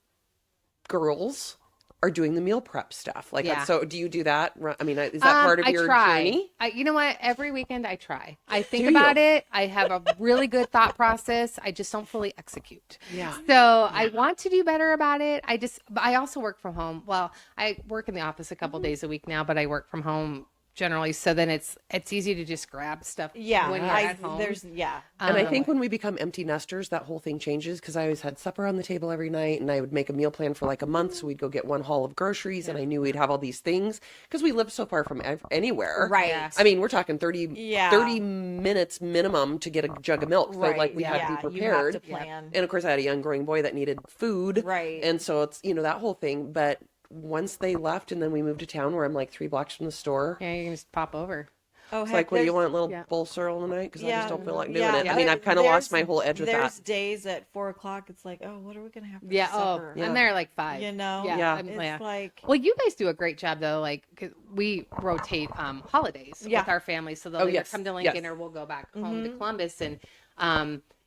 girls are doing the meal prep stuff. So do you do that? I mean, is that part of your journey? You know what? Every weekend I try. I think about it. I have a really good thought process. I just don't fully execute. Yeah. So I want to do better about it. I also work from home. Well, I work in the office a couple days a week now, but I work from home generally. So then it's easy to just grab stuff when you're at home. And I think when we become empty nesters, that whole thing changes because I always had supper on the table every night and I would make a meal plan for like a month. So we'd go get one haul of groceries and I knew we'd have all these things because we lived so far from anywhere. Right. Yeah. I mean, we're talking 30 minutes minimum to get a jug of milk. So we had to be prepared. You have to plan. And of course I had a young growing boy that needed food. Right. And so it's, that whole thing. But once they left and then we moved to town where I'm like 3 blocks from the store. Yeah, you can just pop over. Oh, It's like, what do you want? A little bowl of cereal tonight? Because I just don't feel like doing it. Yeah. I mean, I've kind of lost my whole edge with that. There's days at 4:00. It's like, oh, what are we gonna have for supper? I'm there like 5. Yeah. It's like, well, you guys do a great job though. Like, 'cause we rotate holidays with our family, so they'll either come to Lincoln or we'll go back home to Columbus, and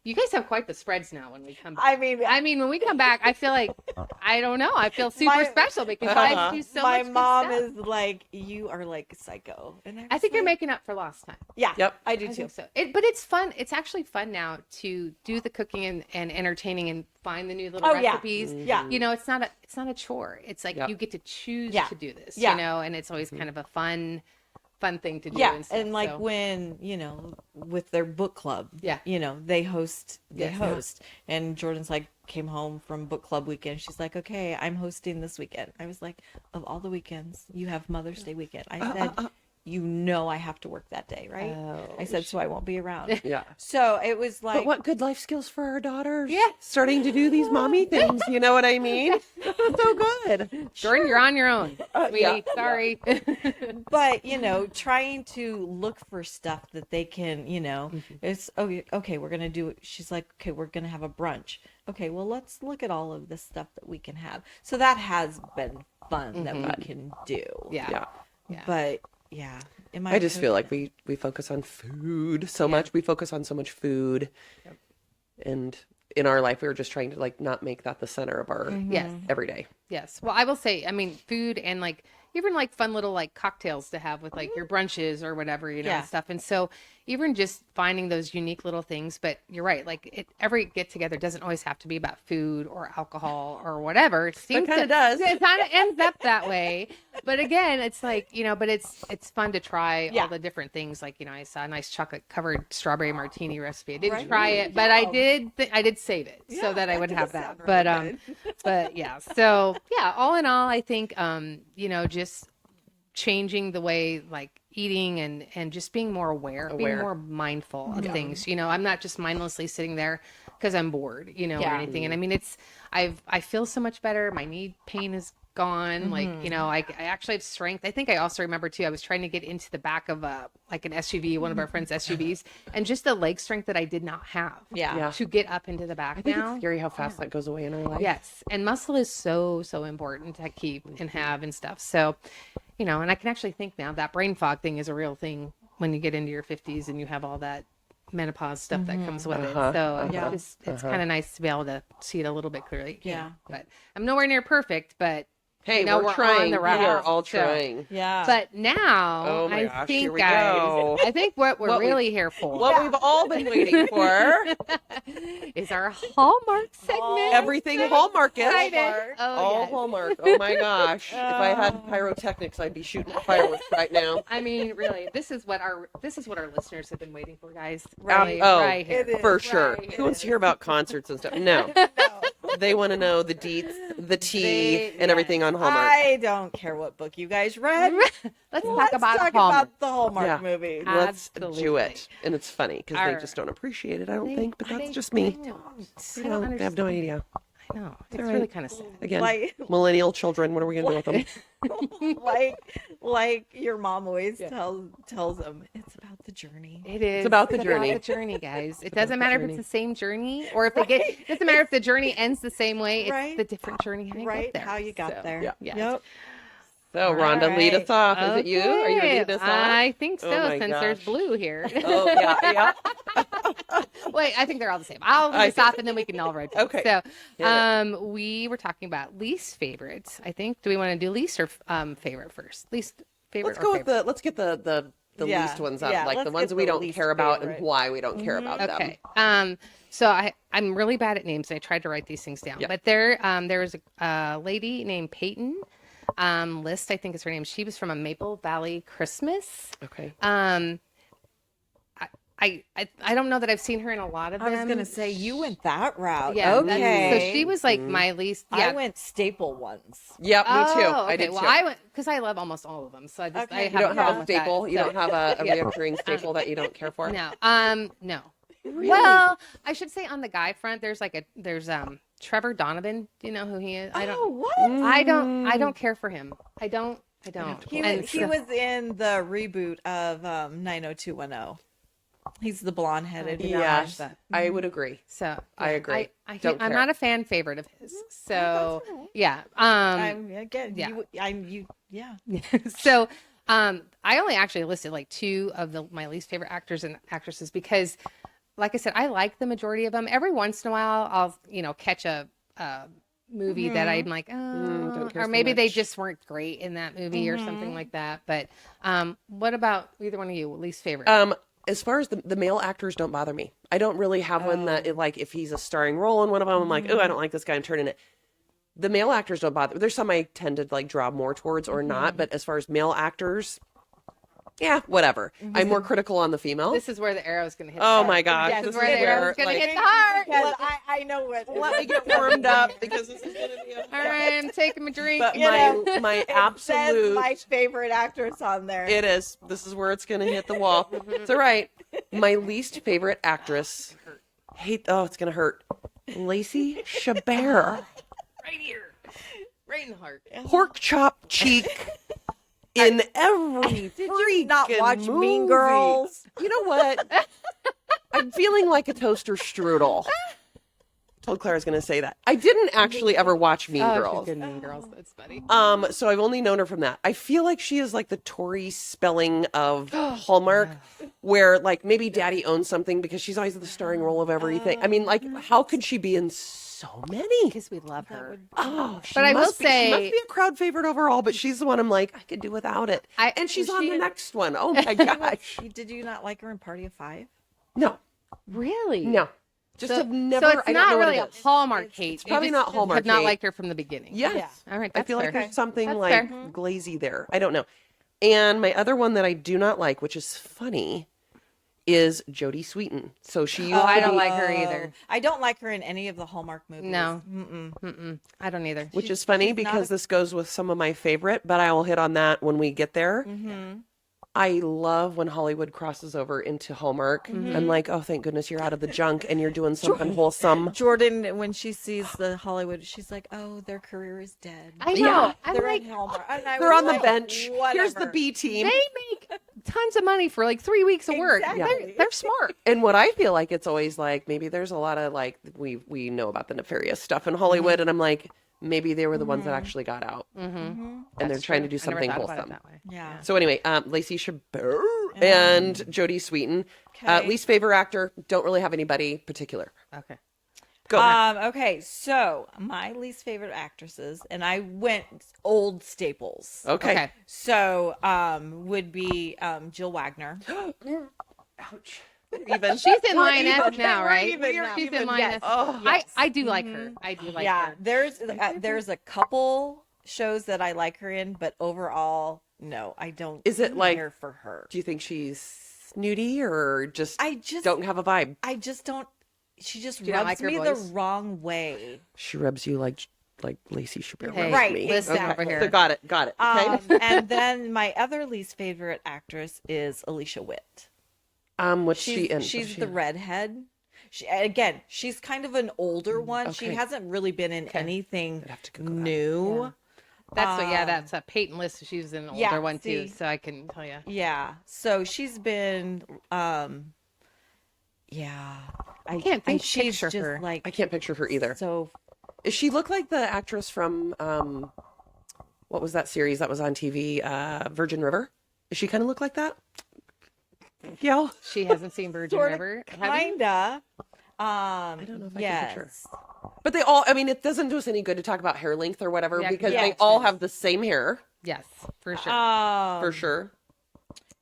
you guys have quite the spreads now when we come back. I mean, when we come back, I feel like, I don't know, I feel super special because I do so much good mom stuff. is like, you are like psycho. And I think you're making up for lost time. Yeah. Yep. I do I too. think so. But it's fun. It's actually fun now to do the cooking and entertaining and find the new little recipes. Yeah. It's not a chore. It's like you get to choose to do this, and it's always kind of a fun thing to do. Yeah. And, stuff, And like when, with their book club, they host, and Jordan's like, came home from book club weekend. She's like, okay, I'm hosting this weekend. I was like, of all the weekends, you have Mother's Day weekend. I said, I have to work that day, right? I said, so I won't be around. Yeah. So it was like, But what good life skills for our daughters. Yeah. Starting to do these mommy things. You know what I mean? So good. Jordan, you're on your own, sweetie. Sorry. but trying to look for stuff that they can, it's okay, we're gonna do it. She's like, okay, we're gonna have a brunch. Okay, well, let's look at all of this stuff that we can have. So that has been fun that we can do. Yeah. But I just feel like we focus on food so much. We focus on so much food. Yep. And in our life, we were just trying to like not make that the center of our every day. Yes. Well, I will say, I mean, food and like even like fun little like cocktails to have with like your brunches or whatever, and stuff. And so even just finding those unique little things, but you're right. Like every get together doesn't always have to be about food or alcohol or whatever. It seems kind of does. It kind of ends up that way. But again, it's like, but it's fun to try all the different things. Like, I saw a nice chocolate covered strawberry martini recipe. I didn't try it, but I did save it so that I would have that. But yeah, so yeah, all in all, I think, just changing the way like eating and just being more aware, being more mindful of things. I'm not just mindlessly sitting there because I'm bored, or anything. And I mean, I feel so much better. My knee pain is gone. Like, I actually have strength. I think I also remember too, I was trying to get into the back of like an SUV, one of our friends' SUVs, and just the leg strength that I did not have to get up into the back. I think it's scary how fast that goes away in our life. Yes. And muscle is so important to keep and have and stuff. So, and I can actually think now that brain fog thing is a real thing when you get into your 50s and you have all that menopause stuff that comes with it. So it's kind of nice to be able to see it a little bit clearly. Yeah. But I'm nowhere near perfect, but Hey, we're we're trying. on the We right. are all So- trying. Yeah. But now, Oh my I gosh, think, here we guys, go. I think what we're really here for What we've all been waiting for. is our Hallmark segment. Everything Hallmark is. Excited. All yes. Hallmark. Oh my gosh. If I had pyrotechnics, I'd be shooting fireworks right now. I mean, really, this is what our listeners have been waiting for, guys. Right. Right here. It is. For sure. Right. Who wants to hear about concerts and stuff? No. They want to know the deets, the tea, and everything on Hallmark. I don't care what book you guys read. Let's talk about talk Hallmark. about the Hallmark Yeah. movie. Let's do Absolutely. it. And it's funny because they just don't appreciate it, I don't think, but that's just me. I I don't have understand. no idea. I know. It's all right. really kind of sad. Again, Like- millennial children, what are we going to do with them? like your mom always tells them, it's about the journey. It is. It's about the journey. About the journey, guys. It about doesn't the matter journey. if it's the same journey or if they get. It doesn't matter if the journey ends the same way. It's Right. the different journey how you Right, get there. how you got So, there. Yeah. Yes. Yep. So, Rhonda, lead us off. Is it you? Are you Okay. leading us off? I think so, Oh my since there's gosh. blue here. Oh, yeah. Wait, I think they're all the same. I'll lead us off and then we can all rotate. Okay. So, we were talking about least favorites. I think. Do we want to do least or favorite first? Least favorite. Let's or go with favorite? let's get the Yeah. least ones up, Yeah, like the let's ones get that we the don't least care about favorite. and why we don't care about them. Okay. So I'm really bad at names. And I tried to write these things down. Yeah. But there was a lady named Peyton. List, I think is her name. She was from A Maple Valley Christmas. Okay. I don't know that I've seen her in a lot of I them. was gonna say you went that route. Yeah. Okay. So she was like my least. Yeah. I went staple ones. Yep, me too. Oh, okay. I did well, too. I went because I love almost all of them. So I just Okay. I You have don't a problem have a with that. staple. You So- don't have a Yeah. reoccurring staple that you don't care for. No. No. Well, I should say on the guy front, there's Trevor Donovan. Do you know who he is? I don't. Oh, what? I don't care for him. I don't. He And was, he so- was in the reboot of 90210. He's the blonde headed. Yes, I would agree. So I agree. I'm Don't care. not a fan favorite of his. So yeah. Again, Yeah. So I only actually listed like two of my least favorite actors and actresses because, like I said, I like the majority of them. Every once in a while, I'll catch a movie that I'm like, don't care or so maybe they much. just weren't great in that movie or something like that. But what about either one of you? Least favorite? As far as the male actors don't bother me. I don't really have one that like if he's a starring role in one of them, I'm like, oh, I don't like this guy. I'm turning it. The male actors don't bother. There's some I tend to like draw more towards or not. But as far as male actors, yeah, whatever. I'm more critical on the female. This is where the arrow is going to hit. Oh the my heart. gosh, Yes, this is where the arrow is going to like, hit the heart. Because I know what. let me get warmed up because this is gonna be. All right, I'm taking my drink. But You know, my It absolute. says my favorite actress on there. It is. This is where it's going to hit the wall. It's all right. My least favorite actress. Oh, it's going to hurt. Lacey Chabert. Right here. Right in the heart. Pork chop cheek in every Did you not freaking watch Mean movie. Girls? You know what? I'm feeling like a toaster strudel. Told Claire I was going to say that. I didn't actually ever watch Mean Oh, Girls. she's good Mean Girls. That's funny. So I've only known her from that. I feel like she is like the Tory spelling of Hallmark, where like maybe Daddy owns something because she's always the starring role of everything. I mean, like, how could she be in so many? Because we love her. Oh, But I will she must say- be a crowd favorite overall. But she's the one I'm like, I could do without it. And she's on the next one. Oh my gosh, Did you not like her in Party of Five? no, Really? no, just So, have never. so it's I don't not know really what a it is. Hallmark hate. It's probably You not just Hallmark have not hate. liked her from the beginning. Yes. Yeah. All right. I That's feel like fair. there's something That's like fair. glazy there. I don't know. And my other one that I do not like, which is funny, is Jodie Sweetin. So she used I to don't be- like her either. I don't like her in any of the Hallmark movies. No. Mm-mm. I don't either. which is funny she's not because a- this goes with some of my favorite, but I will hit on that when we get there. I love when Hollywood crosses over into Hallmark. I'm like, oh, thank goodness you're out of the junk and you're doing something wholesome. Jordan, when she sees the Hollywood, she's like, "Oh, their career is dead. I know. Yeah. I'm They're like, in Hallmark." And I They're was on the like, bench. Here's the "Whatever." B team. they make tons of money for like 3 weeks of work. Exactly. They're smart. And what I feel like it's always like maybe there's a lot of like we know about the nefarious stuff in Hollywood, and I'm like maybe they were the ones that actually got out, and they're trying to do something I never thought about it wholesome. that way. Yeah. So anyway, Lacey Chabert, and Jodie Sweetin. Okay. Least favorite actor, don't really have anybody particular. Okay. Go ahead. Okay, so my least favorite actresses, and I went old staples. Okay. So would be Jill Wagner. Ouch. Even She's in We're Lioness even. now, We're right? even now. She's in Yes. Lioness. Oh, I do like her. I do like Yeah, her. there's a couple shows that I like her in, but overall, no, I don't. Is it like- care for her? do you think she's snooty or just I just don't have a vibe? I just don't. She just Do you not rubs like her me the voice? wrong way. She rubs you like Lacey Chabert Hey, rubs right, me. listen exactly. over here. So got it. Okay. And then my other least favorite actress is Alicia Witt. What's she in? She's What's she the in? redhead. She's kind of an older one. She okay. hasn't really been in anything I'd have to Google that. new. That's a Peyton List. She's an older yeah, one too, see. so I can tell you. Yeah. So she's been yeah. I can't she's picture just her. like I can't picture her either. so Does she look like the actress from what was that series that was on TV? Virgin River? Does she kind of look like that? Yeah. She hasn't seen Virgin sort River. of Have you? kinda. I don't know if I can picture. Yes. But they all, I mean, it doesn't do us any good to talk about hair length or whatever Yeah, because yeah, they it's all nice. have the same hair Yes, for sure. for sure.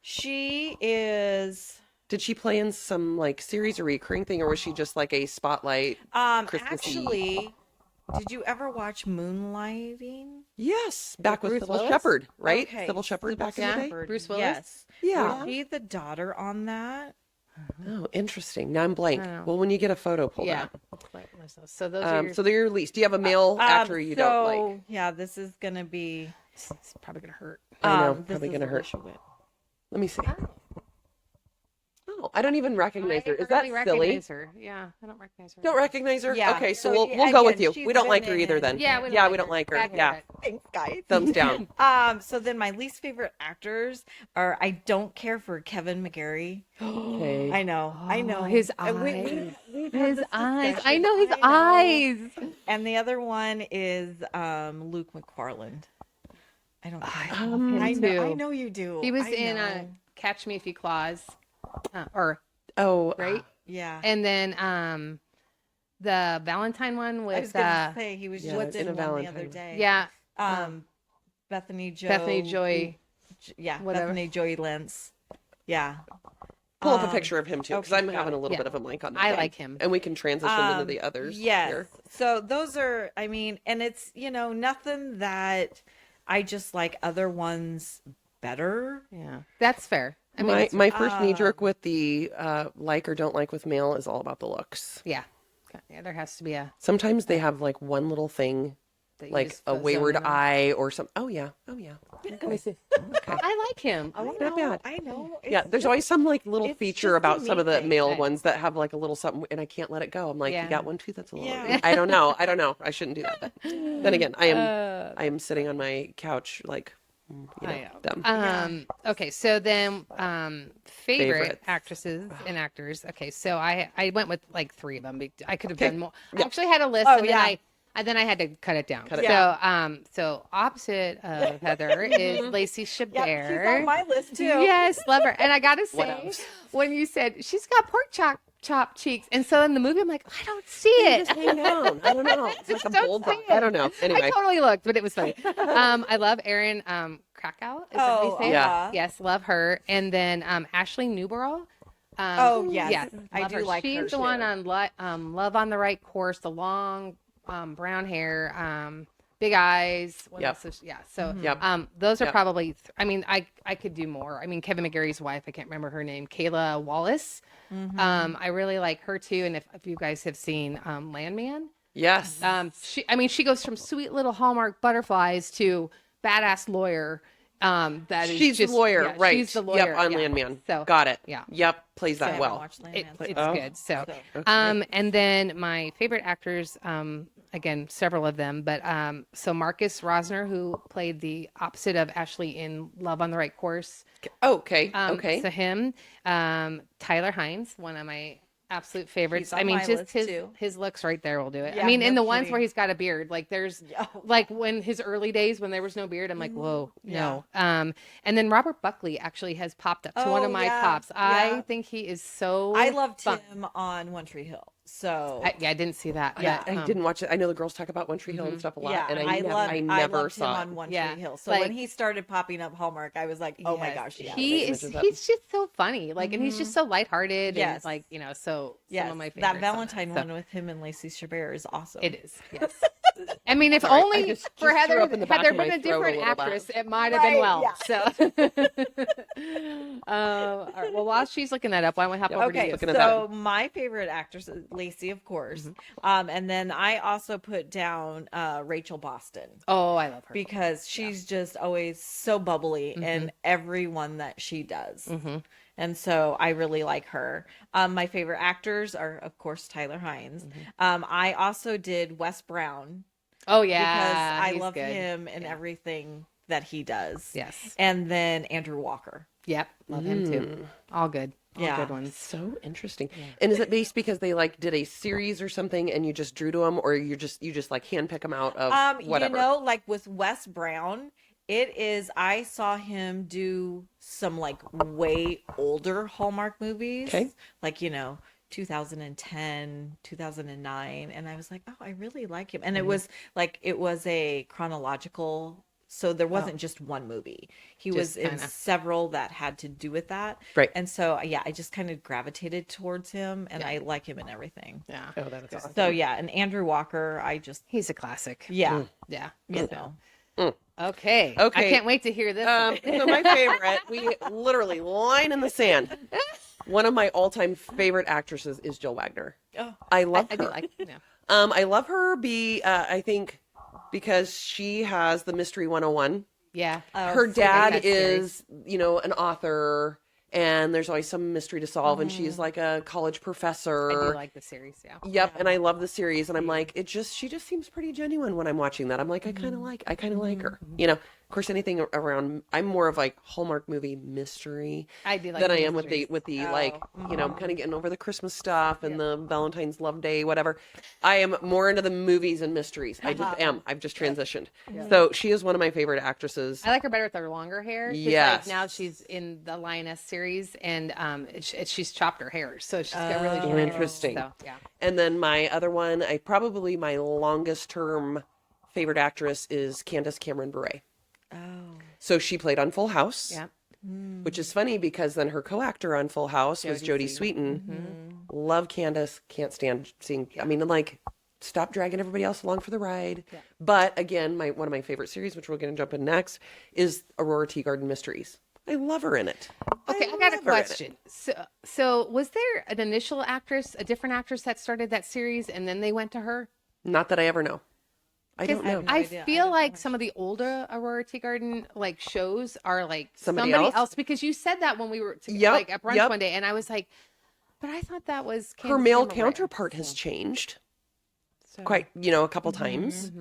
She is Did she play in some like series or recurring thing or was she just like a spotlight? Christmassy? actually, did you ever watch Moonlighting? Yes. Back with Bruce Sybil Willis? Shepherd, right? Okay, Sybil Shepherd back in the day? Bruce Willis? Yes. Yeah. Was she the daughter on that? Oh, interesting. Now I'm blank. I know. Well, when you get a photo pulled Yeah. up. So those are your, So they're your least. Do you have a male actor you don't like? Yeah, this is gonna be. it's probably gonna hurt. I know, this probably is gonna hurt. Alicia Witt. Let me see. Oh, I don't even recognize her. I Is that hardly silly? recognize her. Yeah, I don't recognize her. Don't recognize her? Yeah, Okay, so so we'll go with again, you. she's We don't like been her either in- then. Yeah, we we don't like her. Bad Yeah. haircut. Thanks, guys. Thumbs down. So then my least favorite actors are I don't care for Kevin McGarry. Okay. I know. His And eyes. we've had His this eyes. discussion. I know his I know. eyes. And the other one is Luke McFarland. I don't. him I too. know you do. He was I in know. Catch Me If You Claus, or Oh, right, Yeah. and then the Valentine one I with was gonna say he was yeah, just in in a one the Valentine other one. day. yeah, Bethany Joy. Bethany Joy. Yeah. whatever. Bethany Joy Lentz. Yeah. pull up a picture of him too, because okay, I'm got having it. a little Yeah. bit of a blank on that. I one. like him. And we can transition into the others. Yes. here. So those are, I mean, and it's, nothing that I just like other ones better. Yeah, that's fair. I mean, My first knee jerk with the like or don't like with male is all about the looks. yeah, there has to be a Sometimes they have like one little thing, that you like just a zone wayward in on. eye or some. Oh yeah. Let me see. I like him. Not bad. I know. Yeah, there's always some like little it's feature just a about some me of the thing. male Right. ones that have like a little something, and I can't let it go. I'm like, Yeah. you got one tooth that's a little. Yeah. I don't know. I shouldn't do that. But then again, I am sitting on my couch like, I know. dumb. Okay, so then favorite Favorites. actresses and actors. Okay, so I went with like 3 of them. I could have Okay. done more. Yeah. I actually had a list, Oh, and yeah. then I had to cut it down. Cut it So opposite of Heather is Lacey Chabert. Yeah, she's on my list too. Yes, love her. And I gotta What say, else? when you said she's got pork chop cheeks, and so in the movie I'm like, I don't see They it. just hang down. I don't know. It's like a Don't bulldog. say it. I don't know. Anyway, I totally looked, but it was funny. I love Erin Krakow. Is that how you Oh, say it? yeah. Yes, love her. And then Ashley Newborough. Oh, yes. Yeah, I love do her. like She's her, the one too. on Love on the Right Course, the long brown hair, big eyes. What Yep. else is- yeah. So Yep. those are Yep. probably. I mean, I could do more. I mean, Kevin McGarry's wife. I can't remember her name. Kayla Wallace. I really like her too. And if you guys have seen Landman. yes. She goes from sweet little Hallmark butterflies to badass lawyer. That is She's just, the lawyer, yeah, right? She's the lawyer. Yep, on yeah. Landman. So Got it. yeah. Yep, plays that I well. haven't watched Landman. It's Oh. good. So, So- and then my favorite actors, again, several of them, but so Marcus Rosner, who played the opposite of Ashley in Love on the Right Course. Okay. Okay. So him, Tyler Hines, one of my absolute favorites. He's on I mean, my just list, too. his looks right there will do it. I Yeah, mean, no in the ones kidding. where he's got a beard, like there's Oh, like when his early days when there was no beard, I'm like, whoa, no. And then Robert Buckley actually has popped up to one of Oh, my yeah, tops. I yeah. think he is so I loved fun. him on One Tree Hill. So I didn't see that. Yeah, but, I didn't watch it. I know the girls talk about One Tree Hill and stuff a lot, yeah, and I never loved him saw on it. One Yeah, Tree Hill. So like- when he started popping up Hallmark, I was like, oh my Yes. gosh, yeah. He those is. images up. He's just so funny. Like, and he's just so lighthearted. Yes. And like, so Yes, some of my favorites. that Valentine on that. one with him and Lacey Chabert is awesome. It is. Yes. I mean, if Sorry, I only just for threw Heather, up in the had back there of been my a throat a different little bit. actress, it might have been Right, well. So, all right. Well, while she's looking that up, why don't we hop over to Okay, you? Looking at so my favorite actress is Lacey, of course. Mm-hmm. And then I also put down Rachel Boston Oh, I love her. because she's just always so bubbly Mm-hmm. in everyone that she does. And so I really like her. My favorite actors are, of course, Tyler Hynes. I also did Wes Brown Oh because yeah, I he's love good. him and everything that he does. Yes. And then Andrew Walker. Yep. Love him too. All good. All Yeah. good ones. So interesting. And is it based because they like did a series or something, and you just drew to them, or you just like handpick them out of whatever? Like with Wes Brown, it is, I saw him do some like way older Hallmark movies. Okay. Like, 2010, 2009. And I was like, oh, I really like him. And it was a chronological, so there wasn't just one movie. He was Just in kinda. several that had to do with that. Right. And so, yeah, I just kind of gravitated towards him and I like him in everything. Yeah. Oh, that is awesome. So, yeah. And Andrew Walker, I just, He's a classic. yeah. Yeah. Okay. Okay. I can't wait to hear this. So my favorite, we literally line in the sand. One of my all-time favorite actresses is Jill Wagner. Oh. I love I her. do like. Yeah. I love her. I think because she has the Mystery 101. Yeah. Her so dad that's is, an author, and there's always some mystery to solve, and she's like a college professor. I do like the series. Yeah. Yep, and I love the series, and I'm like, she just seems pretty genuine when I'm watching that. I'm like, I kind of like her. Of course, anything around, I'm more of like Hallmark movie mystery I do like than the I am mysteries. with the I'm kind of getting over the Christmas stuff and the Valentine's Love Day, whatever. I am more into the movies and mysteries. I just am. I've just transitioned. So she is one of my favorite actresses. I like her better with her longer hair. 'Cause, Yes. Like, now she's in the Lioness series, and she's chopped her hair, so she's got really short hair. Interesting. So yeah. And then my other one, probably my longest term favorite actress is Candace Cameron Bure. Oh. So she played on Full House. Yeah. Which is funny because then her co-actor on Full House was Jodie Sweetin. Love Candace. Can't stand seeing. I mean, stop dragging everybody else along for the ride. Yeah. But again, one of my favorite series, which we're going to jump in next, is Aurora Teagarden Mysteries. I love her in it. Okay, I got a question. So was there an initial actress, a different actress that started that series, and then they went to her? Not that I ever know. I don't know. I idea. I feel don't like some of the older Aurora Teagarden shows are like Somebody somebody, else? because you said that when we were Yep, at brunch yep. one day, and I was like, but I thought that was Her Candace male Cameron Bure. counterpart has changed So- quite, a couple times.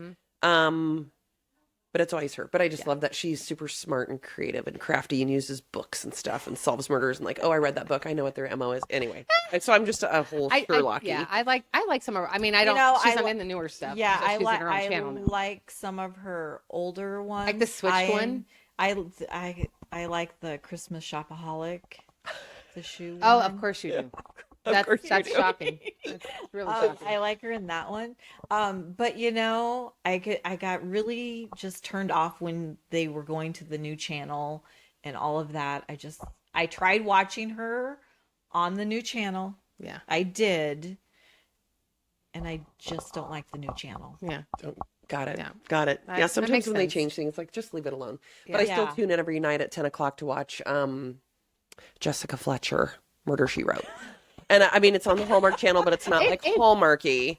But it's always her. but I just love that she's super smart and creative and crafty and uses books and stuff and solves murders and I read that book. I know what their MO is. Anyway, and so I'm just a whole Sherlocky. I like some of her. I mean, I don't. She's not in the newer stuff. Yeah, so I she's in like her own channel now. like some of her older ones. Like the Switched one? I like the Christmas Shopaholic, the shoe. Oh, one. of course you do. course you That's do. shocking. That's really shocking. I like her in that one. But I got really just turned off when they were going to the new channel and all of that. I tried watching her on the new channel. Yeah. I did. And I just don't like the new channel. Yeah. Got it. Yeah. Got it. That- Yeah, that sometimes makes when they sense. change things, just leave it alone. But I Yeah. still tune in every night at 10 o'clock to watch Jessica Fletcher, Murder, She Wrote. And I mean, it's on the Hallmark channel, but it's not Hallmarky.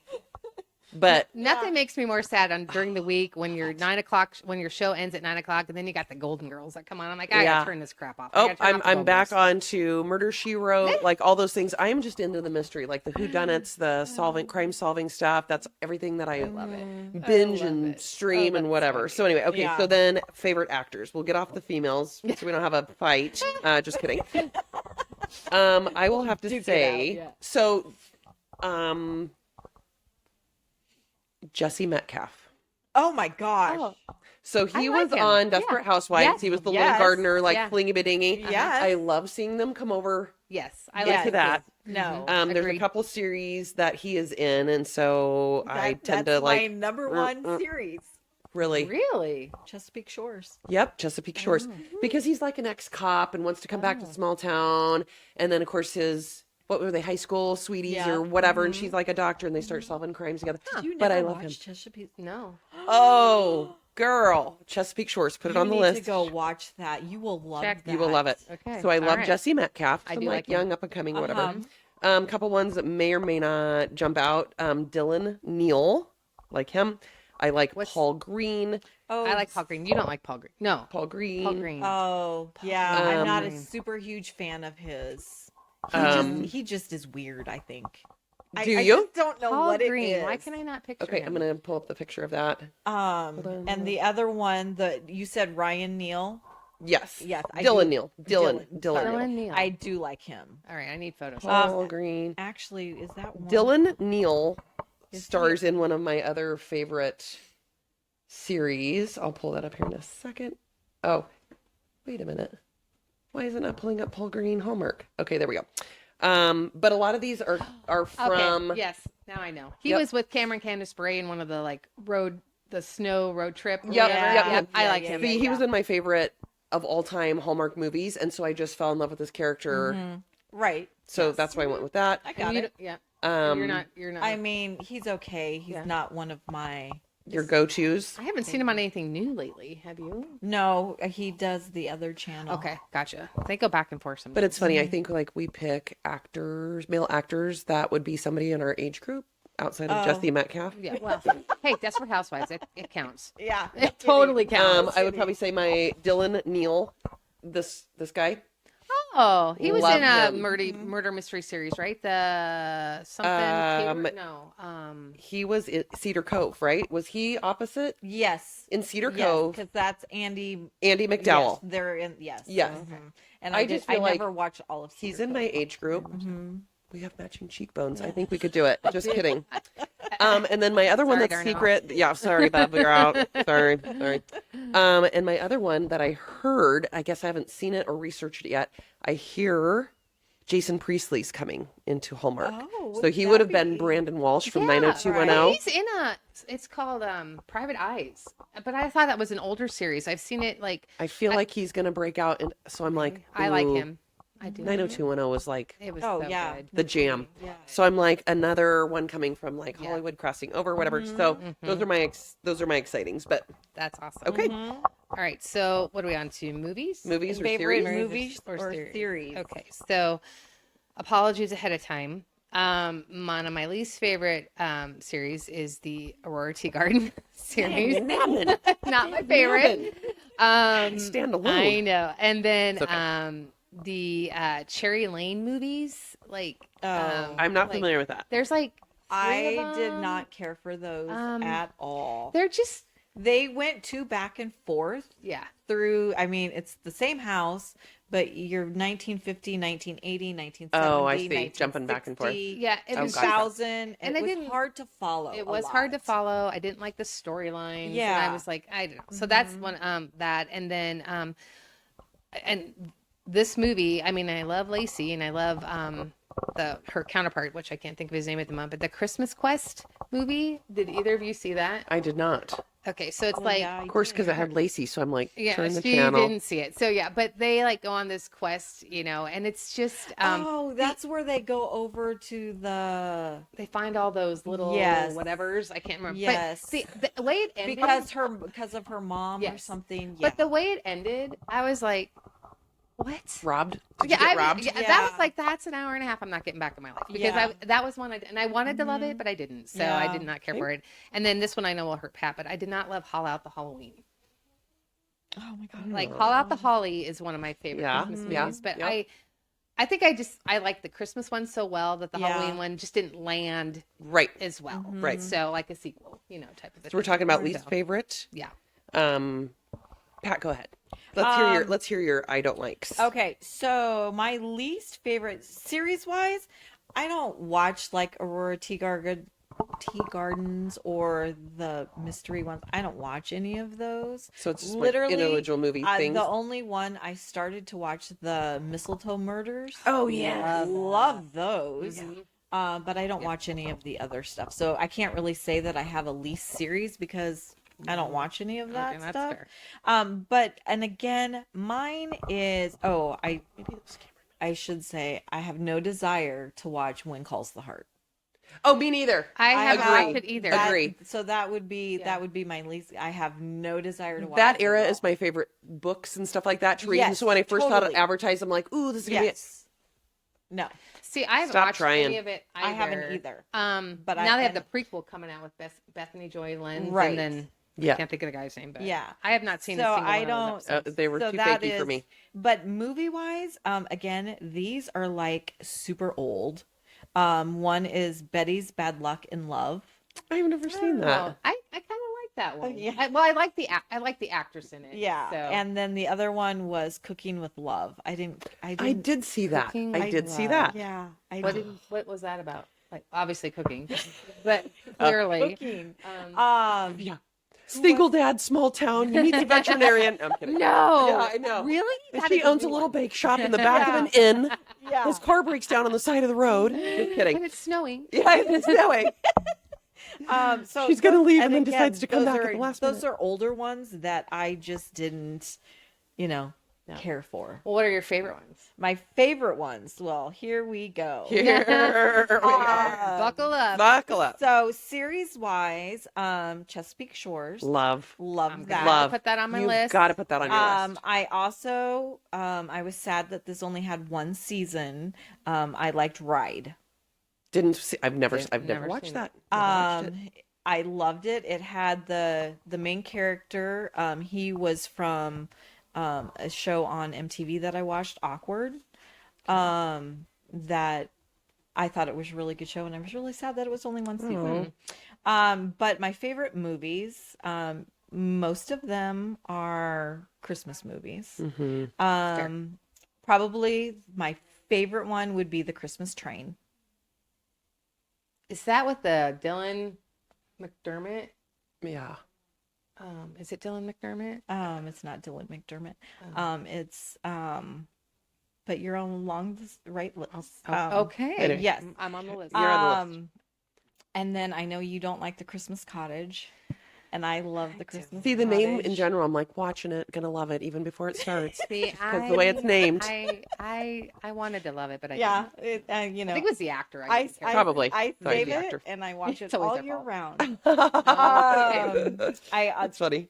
But Nothing makes me more sad during the week when your 9 o'clock, when your show ends at 9 o'clock, and then you got the Golden Girls that come on. I'm like, I Yeah. gotta turn this crap off. I gotta turn off the I'm Golden back Girls. on to Murder, She Wrote, all those things. I am just into the mystery, the whodunits, the crime solving stuff. That's everything that I Love it. binge love and it. stream Oh, and that's whatever. so So anyway, okay. Yeah. So then favorite actors. We'll get off the females so we don't have a fight. Just kidding. I will have to Duke it say, out, yeah. so, Jesse Metcalf. Oh my gosh. Oh, So he I like was him. on Desperate Yeah. Housewives. Yes. He was the Yes. little gardener, like Yeah. flingy badingy. Yes. I love seeing them come over yes, I Yes. like to that. No. There's a Agreed. couple series that he is in, and so I tend that's to like my number one series. really. Really? Chesapeake Shores. Yep, Chesapeake Shores, because he's like an ex-cop and wants to come back to small town, and then of course his what were they, high school sweeties Yeah. or whatever, and she's like a doctor, and they start solving crimes together. Did you But never I love him. watch Chesapeake? No. Oh, girl, Chesapeake Shores, put it You on the need list. to go watch that. You will love Check. that. You will love it. Okay, So I all love right. Jesse Metcalf. I Some do like like him. young, up and coming, whatever. Uh-huh. Couple ones that may or may not jump out. Dylan Neal, like him. I like Paul Green. Oh, I like Paul Green. You don't like Paul Green. No. Paul Green. Paul Green. Oh, yeah. I'm not a Green. super huge fan of his. He just is weird, I think. Do I you? just don't know Paul what Green. it is. Why can I not picture Okay, him? I'm gonna pull up the picture of that. And the other one that you said, Ryan Neal. Yes. Yes, I Dylan do. Neal. Dylan Dylan Neal. Neal. I do like him. All right, I need photos. Paul Green. Actually, is that one? Dylan Neal Is stars in one of my other favorite series. I'll pull that up here in a second. Oh, wait a minute. Why is it not pulling up Paul Green Hallmark? Okay, there we go. But a lot of these are from. Okay. Yes, now I know. He Yep. was with Cameron Candace Bray in one of the the snow road trip. or Yep, whatever. yep. I Yeah, like yeah, him. See, yeah. he was in my favorite of all time Hallmark movies, and so I just fell in love with this character. Right. So that's why I went with that. I got You it. don't- yeah. Um, You're not. I mean, he's okay. He's Yeah. not one of my. Your go-tos. I haven't seen him on anything new lately. Have you? No, he does the other channel. Okay, gotcha. They go back and forth sometimes. But it's funny. I think like we pick actors, male actors that would be somebody in our age group outside of Jesse Metcalf. Yeah. Well, hey, Desperate Housewives. It counts. Yeah. It totally counts. I would probably say my Dylan Neal. This guy. Oh, he was Love in a him. murder mystery series, right? The something. He was in Cedar Cove, right? Was he opposite Yes. in Cedar Yes, Cove? because that's Andy. Andy Yes, McDowell. they're in. Yes. Yes. And I I just I feel like never watched all of. He's Cedar in Cove. my age group. We have matching cheekbones. I think we could do it. Just kidding. And then my other one Sorry, that's Darnell. secret. Yeah, sorry, Bob. You're out. Sorry. And my other one that I heard, I guess I haven't seen it or researched it yet. I hear Jason Priestley's coming into Hallmark. Oh, so would he that would have been be- Brandon Walsh from Yeah, 90210. He's in it's called Private Eyes. But I thought that was an older series. I've seen it like I feel like he's going to break out. And so I'm like, I like ooh, him. I do. 90210 was like It was Oh, so yeah. good. the jam. Yeah. So I'm like another one coming from like Yeah. Hollywood crossing over, whatever. So those are my excitings. But That's awesome. okay, All right, so what are we on to? Movies? movies or Favorite series. movies or series? Okay, so apologies ahead of time. One of my least favorite series is the Aurora Tea Garden series. Not my favorite. Stand alone. I know. And then It's okay. the Cherry Lane movies, like I'm not familiar with that. there's like three I of did them. not care for those Um, at all. They're just They went too back and forth yeah. through. I mean, it's the same house, but you're 1950, 1980, 1970. Oh, I see. Jumping back and forth. 1960, Yeah, it was gotcha. 2000. And it I was didn't- hard to follow. It a was hard to lot. follow. I didn't like the storylines. And Yeah. I was like, I don't know. So that's one that and then and this movie, I mean, I love Lacey and I love her counterpart, which I can't think of his name at the moment, but the Christmas Quest movie. Did either of you see that? I did not. Okay, so it's Well, like yeah, Of course, because it had Lacey, so I'm like, yeah, turn the she channel. didn't see it. So yeah, but they like go on this quest, and it's just oh, that's where they go over to the they find all those little Yes. whatevers. I can't remember. Yes. But see, the way it ended because of her mom or Yes. something. Yeah. But the way it ended, I was like, "What?" Robbed? Did Yeah, you get I robbed? yeah, that Yeah. was like that's an hour and a half I'm not getting back in my life because Yeah. that was one and I wanted to love it, but I didn't, so I Yeah. did not care for it. And then this one I know will hurt Pat, but I did not love Haul Out the Halloween. oh my god. Like Haul Out the Holly is one of my favorite Yeah, Christmas yeah, movies, but yep. I think I like the Christmas one so well that the Yeah. Halloween one just didn't land Right. as well. Right. So like a sequel, type of. So we're talking about least favorite. Yeah. Pat, go ahead. Let's hear your I don't likes. Okay, so my least favorite series wise, I don't watch like Aurora Tea Gardens or the mystery ones. I don't watch any of those. So it's just literally like individual movie things. The only one I started to watch, the Mistletoe Murders. Oh yeah, love those. But I don't watch any of the other stuff, so I can't really say that I have a least series because I don't watch any of that stuff. But and again, mine is I should say I have no desire to watch When Calls the Heart. Oh, me neither. I haven't watched it either. Agree. So that would be my least. I have no desire to watch that era. Is my favorite books and stuff like that to read. Yes, and so when I first saw it totally. advertised, I'm like, ooh, this is gonna be it. No, See, I haven't Stop watched trying. any of it either. I haven't either. But now they have the prequel coming out with Bethany Joy Lenz, Right. and then Yeah. I can't think of the guy's name, but Yeah. I have not seen So a single I one don't- of those episodes. They were So too that fakey for is- me. But movie wise, again, these are like super old. One is Betty's Bad Luck in Love. I've never seen that. I kind of like that one. Yeah. I like the actress in it. Yeah, so. and then the other one was Cooking with Love. I did see that. Cooking I with did see Love. that. Yeah, I what did. what was that about? Like obviously cooking, but clearly. Cooking. Yeah. Single dad, small town. You meet the veterinarian. I'm kidding. No. Yeah, I know. Really? And That she is owns a new little one. bake shop in the back of an inn. Yeah. His car breaks down on the side of the road. Just And kidding. it's snowing. Yeah, it's snowing. So She's gonna leave and then again, decides to come those back at are- the last Those minute. are older ones that I just didn't, care for. Well, what are your favorite ones? My favorite ones. Well, here we go. Here we are. Buckle up. Buckle up. So series wise, Chesapeake Shores. Love. Love I'm that. gonna Love. put that on my You've list. got to put that on your list. I also I was sad that this only had one season. I liked Ride. Didn't see. I've never never watched seen that. Never watched it. I loved it. It had the main character. He was from a show on MTV that I watched, Awkward. That I thought it was a really good show, and I was really sad that it was only one season. But my favorite movies, most of them are Christmas movies. Probably my favorite one would be The Christmas Train. Is that with the Dylan McDermott? Yeah. Is it Dylan McDermott? It's not Dylan McDermott. It's but you're along the right list. Okay. Anyway. Yes. I'm on the list. You're on the list. And then I know you don't like The Christmas Cottage, and I love The Christmas See the name in Cottage. general. I'm like watching it, gonna love it even before it starts. See, Because the way it's named. I wanted to love it, but I Yeah, didn't. it, you know, I think it was the actor. I didn't care. Probably. I Sorry, save the it actor. and I watch it It's always all their year fault. round. I That's funny.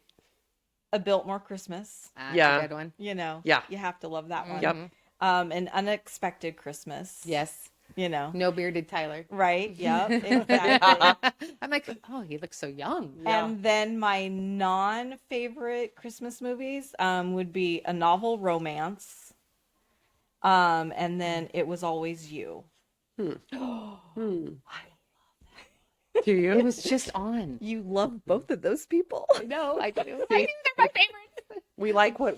A Biltmore Christmas. That's Yeah. a good one. Yeah. You have to love that one. Yep. An Unexpected Christmas. Yes. No bearded Tyler. Right. Yep. Exactly. I'm like, oh, he looks so young. And then my non-favorite Christmas movies would be A Novel Romance, and then It Was Always You. Do you? It was just on. You love both of those people. No, I do. See? I think they're my favorites. We like what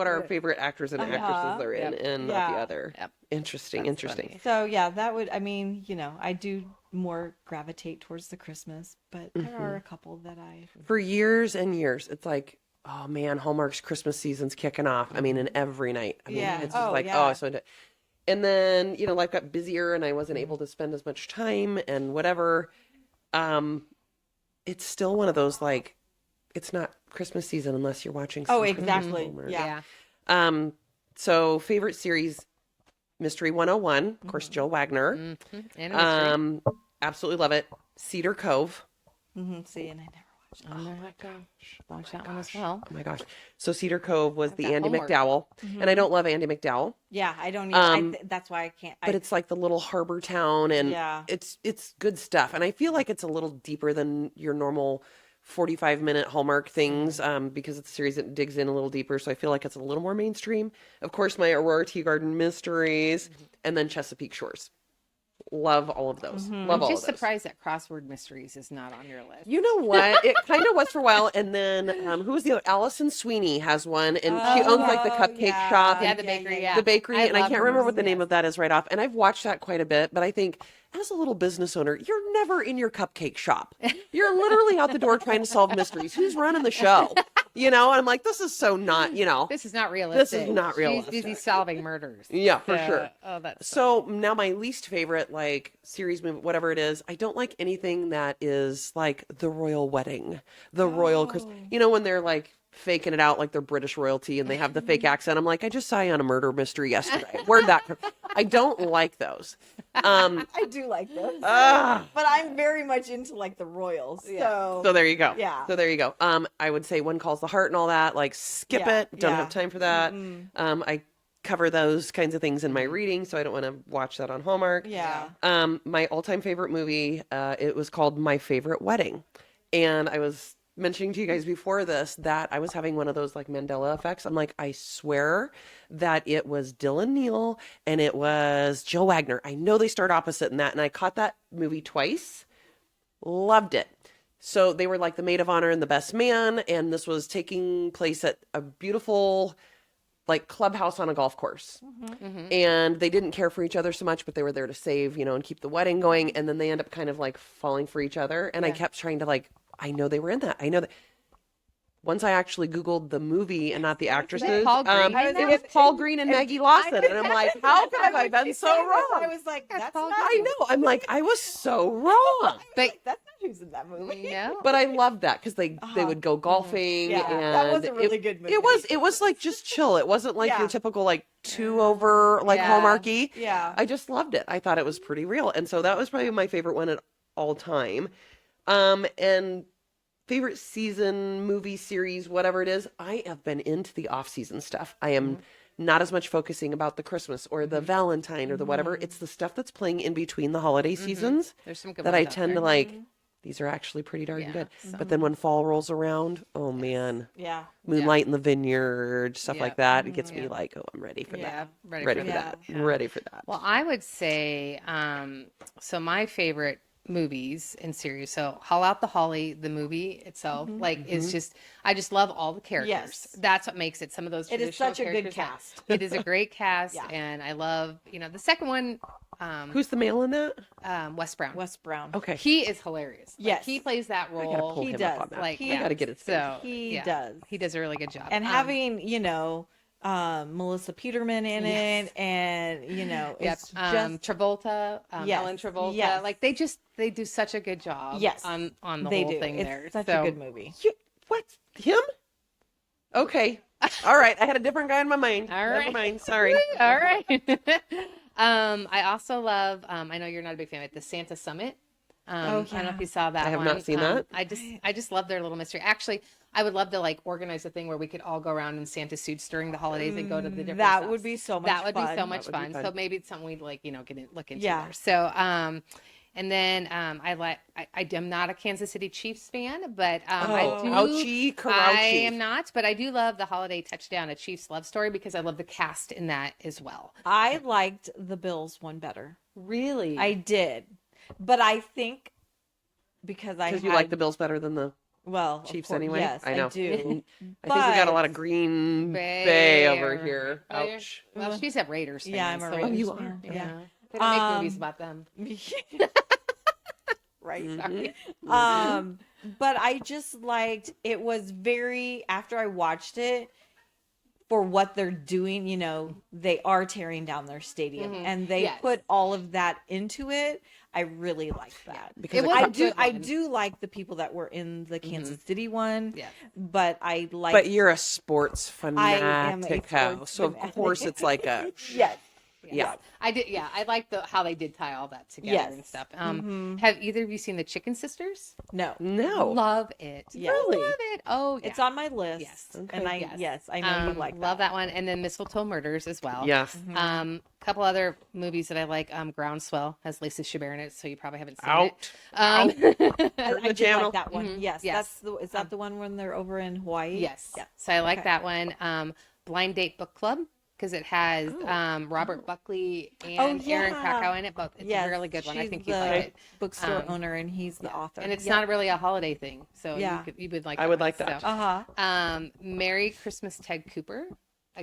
our favorite actors and actresses are in, Yep. and not Yeah. the other. Yep. Interesting. That's Interesting. funny. So yeah, that would. I mean, I do more gravitate towards the Christmas, but there are a couple that I. For years and years, it's like, oh man, Hallmark's Christmas season's kicking off. I mean, and every night. I mean, Yeah. it's just Oh, like, yeah. oh, so. And then life got busier, and I wasn't able to spend as much time and whatever. It's still one of those like, it's not Christmas season unless you're watching. Oh, some Christmas exactly. Hallmark. Yeah. So favorite series, Mystery 101, of course, Jill Wagner. Mm-hmm. And a mystery. Absolutely love it. Cedar Cove. See, and I never watched. I'm gonna have to watch that one as well. Oh my gosh. So Cedar Cove was the got Andy homework. McDowell. And I don't love Andy McDowell, Yeah, I don't. Even, Um, that's why I can't. but it's like the little harbor town, and Yeah. it's good stuff. And I feel like it's a little deeper than your normal 45-minute Hallmark things, because it's a series that digs in a little deeper. So I feel like it's a little more mainstream. Of course, my Aurora Tea Garden mysteries, and then Chesapeake Shores. Love all of those. Love I'm all just of those. surprised that crossword mysteries is not on your list. You know what? It kind of was for a while, and then who was the other? Allison Sweeney has one, and she owns like the cupcake shop, Yeah, and the bakery. Yeah, the bakery, and I love can't her remember what the movies. name of that is right off. And I've watched that quite a bit, but I think as a little business owner, you're never in your cupcake shop. You're literally out the door trying to solve mysteries. Who's running the show? You know, and I'm like, this is so not, you know. This is not realistic. This is not She's busy realistic. solving murders. Yeah, for sure. Oh, that's So now my least favorite, like, series movie, whatever it is, I don't like anything that is like the royal wedding, the royal Christmas. You know, when they're like faking it out like they're British royalty and they have the fake accent. I'm like, I just saw you on a murder mystery yesterday. Where'd that come? I don't like those. I do like those. Ah. But I'm very much into like the royals. So there you go. Yeah. So there you go. I would say One Calls the Heart and all that. Like, skip Yeah, it. Don't yeah. have time for that. I cover those kinds of things in my reading, so I don't want to watch that on Hallmark. Yeah. My all-time favorite movie, it was called My Favorite Wedding. And I was mentioning to you guys before this that I was having one of those like Mandela effects. I'm like, I swear that it was Dylan Neal and it was Jill Wagner. I know they start opposite in that. And I caught that movie twice. Loved it. So they were like the maid of honor and the best man. And this was taking place at a beautiful like clubhouse on a golf course. And they didn't care for each other so much, but they were there to save, you know, and keep the wedding going. And then they end up kind of like falling for each other. And I kept trying to like, I know they were in that. I know that. Once I actually Googled the movie and not the actresses, Paul Green in it that? was Paul Green and Maggie Lawson. And I'm like, how could have I been so I wrong? was like, that's Paul not. I know. I'm like, I was so wrong. But That's not who's in that movie. no, But I loved that because they would go golfing. Yeah, and that was a really good movie. It was like just chill. It wasn't like Yeah. your typical like 2 over like Yeah. Hallmarky. Yeah. I just loved it. I thought it was pretty real. And so that was probably my favorite one at all time. And favorite season, movie series, whatever it is, I have been into the off-season stuff. I am not as much focusing about the Christmas or the Valentine or the whatever. It's the stuff that's playing in between the holiday seasons there's some good that ones I out tend there. to like. These are actually pretty darn Yeah, good. But then when fall rolls around, oh man, Yeah. Moonlight in the Vineyard, stuff Yeah. like that, it gets me like, oh, I'm ready for Yeah, that. ready, Ready for for that. that. Ready for that. Well, I would say, so my favorite movies and series. So Haul Out the Holly, the movie itself, like it's just, I just love all the characters. Yes. That's what makes it some of those. It is traditional such a good characters that- cast. It is a great cast, Yeah. and I love, the second one, Who's the male in that? Wes Brown. Wes Brown. Okay. He is hilarious. Like, Yes. he plays that I gotta role. pull He him does. up on that. Like, I gotta get it. So He yeah, does. He does a really good job. And having, Melissa Peterman in Yes. it, and Yep. it's just Travolta, Yes. Ellen Travolta, Yes. like they do such a good job. Yes. on the they whole do. thing It's there. such So- a good movie. What? Him? Okay. All right. I had a different guy in my mind. All Never right. mind. Sorry. All right. I also love. I know you're not a big fan of it, the Santa Summit. I don't know if you saw that. I have one. not seen that. I just love their little mystery. Actually, I would love to like organize a thing where we could all go around in Santa suits during the holidays and go to the different. That stops. would be so much That would fun. be so much That would be fun. fun. So maybe it's something we'd like look into Yeah. there. So and then I am not a Kansas City Chiefs fan, but I do. Ouchie, Carouchie. I am not, but I do love the holiday touchdown, a Chiefs love story, because I love the cast in that as well. I liked the Bills one better. Really, I did, but I think because I Because you like the Bills better than the well of Chiefs course, anyway? Yes, I know. I do. I think we got a But- lot of Green Bay over Bear. here. Bear. Ouch. Well, she's a Raiders fan. Yeah, I'm a so- Raiders Oh, you fan. are? Yeah. They don't make Um, movies about them. Right. Sorry. But I just liked it was very after I watched it for what they're doing, they are tearing down their stadium and they Yes. put all of that into it. I really like that. Because It it was I a do good I one. do like the people that were in the Kansas City one. Yeah. But I like But you're a sports I am a fanatic, sports so of fanatic. course it's like a yes. yeah. I did. Yeah, I like how they did tie all that together Yes. and stuff. Have either of you seen the Chicken Sisters? No. No. Love it. Yeah. Really? Love it. Oh, yeah. It's on my list. Yes. And I know you like that. Love that one, and then Mistletoe Murders as well. Yes. A couple other movies that I like. Groundswell has Lacey Chabert in it, so you probably haven't seen Out. it. Turn I the did channel. like that one. Yes. Yes. Is that the one when they're over in Hawaii? Yes. Yeah. So I like Okay. that one. Blind Date Book Club. because it has Robert Buckley and Aaron yeah. Krakow in it. But it's Yes, a really good one. I she's think you'd the like it. bookstore owner, and he's the author. And it's Yeah. not really a holiday thing, so Yeah. you would like. I would one, like that. Uh-huh. Merry Christmas, Ted Cooper.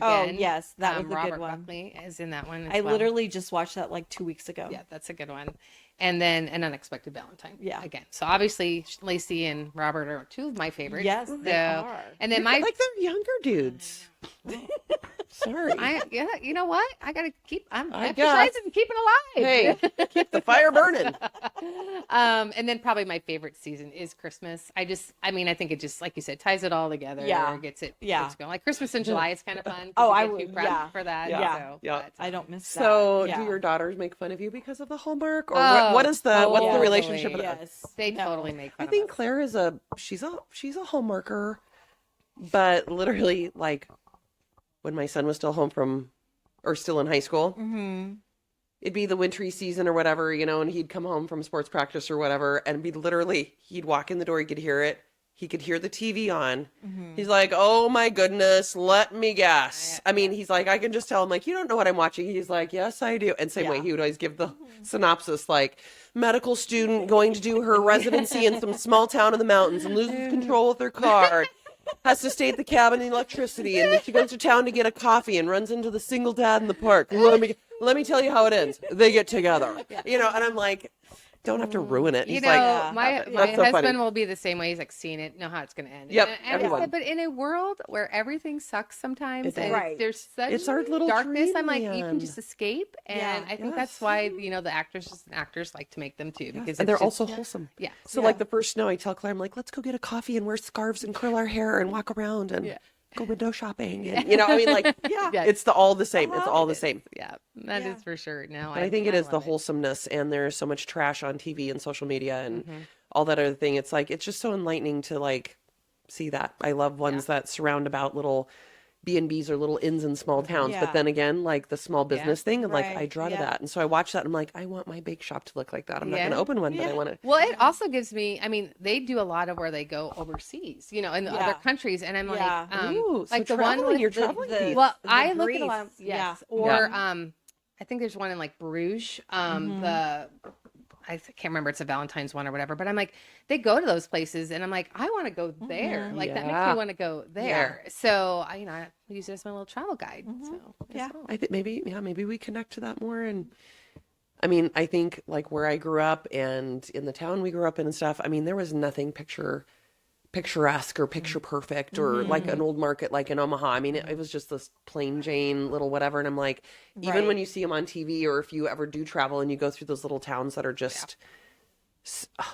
Oh, Again, yes, that was a Robert good one. Buckley is in that one. I As well. literally just watched that like 2 weeks ago. Yeah, that's a good one. And then An Unexpected Valentine. Yeah. Again. So obviously Lacey and Robert are two of my favorites. Yes, they So- are. And then my Like they're younger dudes. Sorry. you know what? I'm I exercising and keeping alive. Hey, keep the fire burning. And then probably my favorite season is Christmas. I think it just, like you said, ties it all together. Yeah. Gets it Yeah. going. Like Christmas in July is kind of fun. 'cause Oh, you I get would- you prepped yeah. for that. Yeah. So, Yeah. but- I don't miss that. So, Yeah. do your daughters make fun of you because of the Hallmark, or Oh, what's the totally. relationship? Of Yes. they No. totally make fun I think of us. Claire is she's a Hallmarker, but literally, like, when my son was still still in high school, it'd be the wintry season or whatever, and he'd come home from sports practice or whatever, and he'd walk in the door, he could hear it. He could hear the TV on. He's like, oh my goodness, let me guess. I mean, he's like, I can just tell him, like, you don't know what I'm watching. He's like, yes, I do. And same way, he would always give the synopsis, like, medical student going to do her residency in some small town in the mountains and loses control with her car. Has to stay at the cabin in electricity, and then she goes to town to get a coffee and runs into the single dad in the park. Let me tell you how it ends. They get together, and I'm like, don't have to ruin it. You He's know, like, my that's so husband funny. will be the same way. He's like, seen it, know how it's going to end. Yep, And I everyone. said, but in a world where everything sucks sometimes, It and does. Right. there's such It's our little darkness, I'm like, you can dreamland. just escape. And Yeah. I think that's Yes. why, the actors and actors like to make them too. Because and they're it's just- also wholesome. Yeah. So like the first snow, I tell Claire, I'm like, let's go get a coffee and wear scarves and curl our hair and walk around and go window shopping. And, Yeah. it's all the same. It's all the It is. same. Yeah, that is for sure. No, But I think it is the love wholesomeness, and there's so much trash on TV and social media and all that other thing. It's like, it's just so enlightening to like see that. I love ones that surround about little B&Bs or little inns in small towns. Yeah. But then again, like the small business thing, and like Right. I draw to Yeah. that. And so I watch that and I'm like, I want my bake shop to look like that. I'm not Yeah. going to open one, but I want to. Well, it also gives me, they do a lot of where they go overseas, in the Yeah. other countries. And I'm Yeah. like, Ooh, so like the one traveling, with you're the- traveling the- piece. well, The I look at a lot of, Greece. yes. Yeah. Or, I think there's one in like Bruges, I can't remember, it's a Valentine's one or whatever, but I'm like, they go to those places and I'm like, I want to go there. Like that makes Yeah. me want to go there. So I use it as my little travel guide. So it's Yeah. cool. I think maybe we connect to that more. And I mean, I think like where I grew up and in the town we grew up in and stuff, I mean, there was nothing picturesque or picture perfect or like an old market like in Omaha. I mean, it was just this plain Jane little whatever. And I'm like, even when you see them on TV or if you ever do travel and you go through those little towns that are just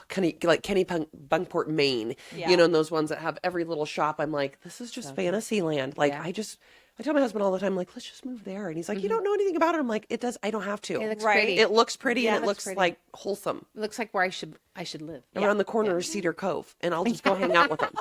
kind of like Bunkport, Maine, Yeah. and those ones that have every little shop, I'm like, this is just fantasy land. Like I tell my husband all the time, like, let's just move there. And he's like, you don't know anything about it. I'm like, it does. I don't have to. It looks Right. pretty. It looks pretty Yeah, and it looks pretty. like wholesome. It looks like where I should live. Around the corner is Cedar Cove, and I'll just go hang out with them.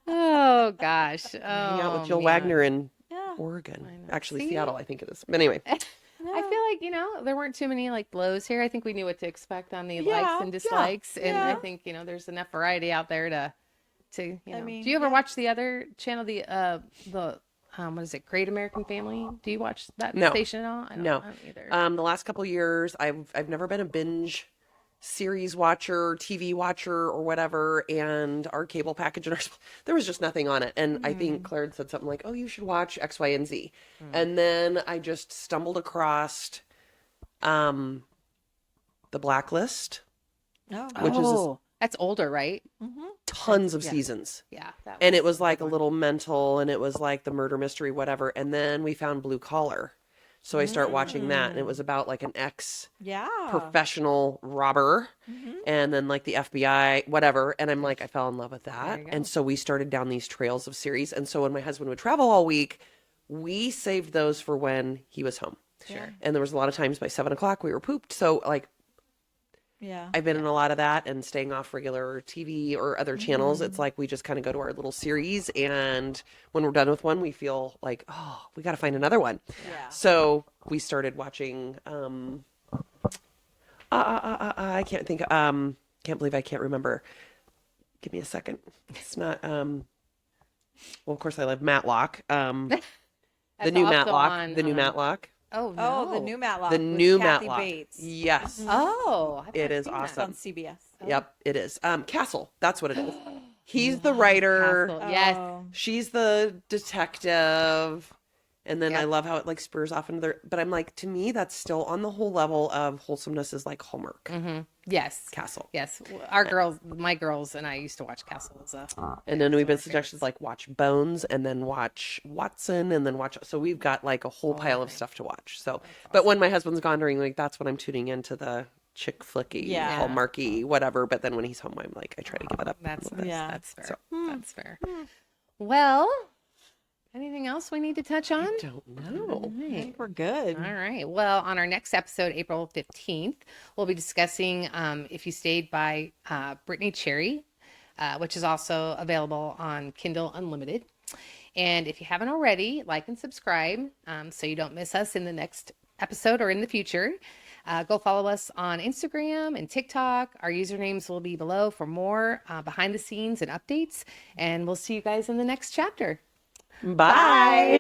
Oh gosh. Hang out Oh, with Jill man. Wagner in Yeah. Oregon. know. Actually, See? Seattle, I think it is. But anyway, I feel like, there weren't too many like blows here. I think we knew what to expect on the Yeah, likes and dislikes. And I yeah. think, there's enough variety out there to mean, do you ever watch the other channel, the what is it, Great American Family? Do you watch that No. station at all? I no. don't either. The last couple years, I've never been a binge series watcher, TV watcher, or whatever. And our cable package, there was just nothing on it. And I think Claire had said something like, "Oh, you should watch X, Y, and Z." And then I just stumbled across The Blacklist, which is That's older, right? tons of seasons. Yeah. That And it was like a little mental, and it was like the murder mystery, whatever. And then we found Blue Collar. So I start watching that, and it was about like an Yeah. professional robber and then like the FBI, whatever. And I'm like, I fell in love with that. you go. And so we started down these trails of series. And so when my husband would travel all week, we saved those for when he was home. Sure. And there was a lot of times by 7:00 we were pooped. So like Yeah. I've been in a lot of that and staying off regular TV or other channels. It's like we just kind of go to our little series, and when we're done with one, we feel like, oh, we got to find another one. Yeah. So we started watching. I can't think. Can't believe I can't remember. Give me a second. It's not. Well, of course I love Matlock. The That's new also Matlock. on, The new Matlock. Oh no. Oh, the new Matlock. The with new Kathy Matlock. Bates. Yes. Oh, I've It not is seen that. It's on awesome. CBS. Yep, it is. Castle. That's what it is. He's the Love writer. Castle. Yes. Oh. She's the detective. And then I Yep. love how it like spurs off into their, but I'm like, to me, that's still on the whole level of wholesomeness is like Hallmark. Yes. Castle. Yes. Our girls, my girls and I used to watch Castle as a And then we've been our suggestions like watch Bones and then watch Watson and then watch. So we've got like a whole pile of stuff to watch. So, but when my husband's gone during like, that's when I'm tuning into the chick flicky, Yeah. Hallmarky, whatever. But then when he's home, I'm like, I try to give it up. That's Yeah. that's fair. So- That's fair. Well, anything else we need to touch on? I don't know. I think we're good. All right. Well, on our next episode, April 15th, we'll be discussing If You Stayed by Brittany Cherry, which is also available on Kindle Unlimited. And if you haven't already, like and subscribe so you don't miss us in the next episode or in the future. Go follow us on Instagram and TikTok. Our usernames will be below for more behind the scenes and updates. And we'll see you guys in the next chapter. Bye.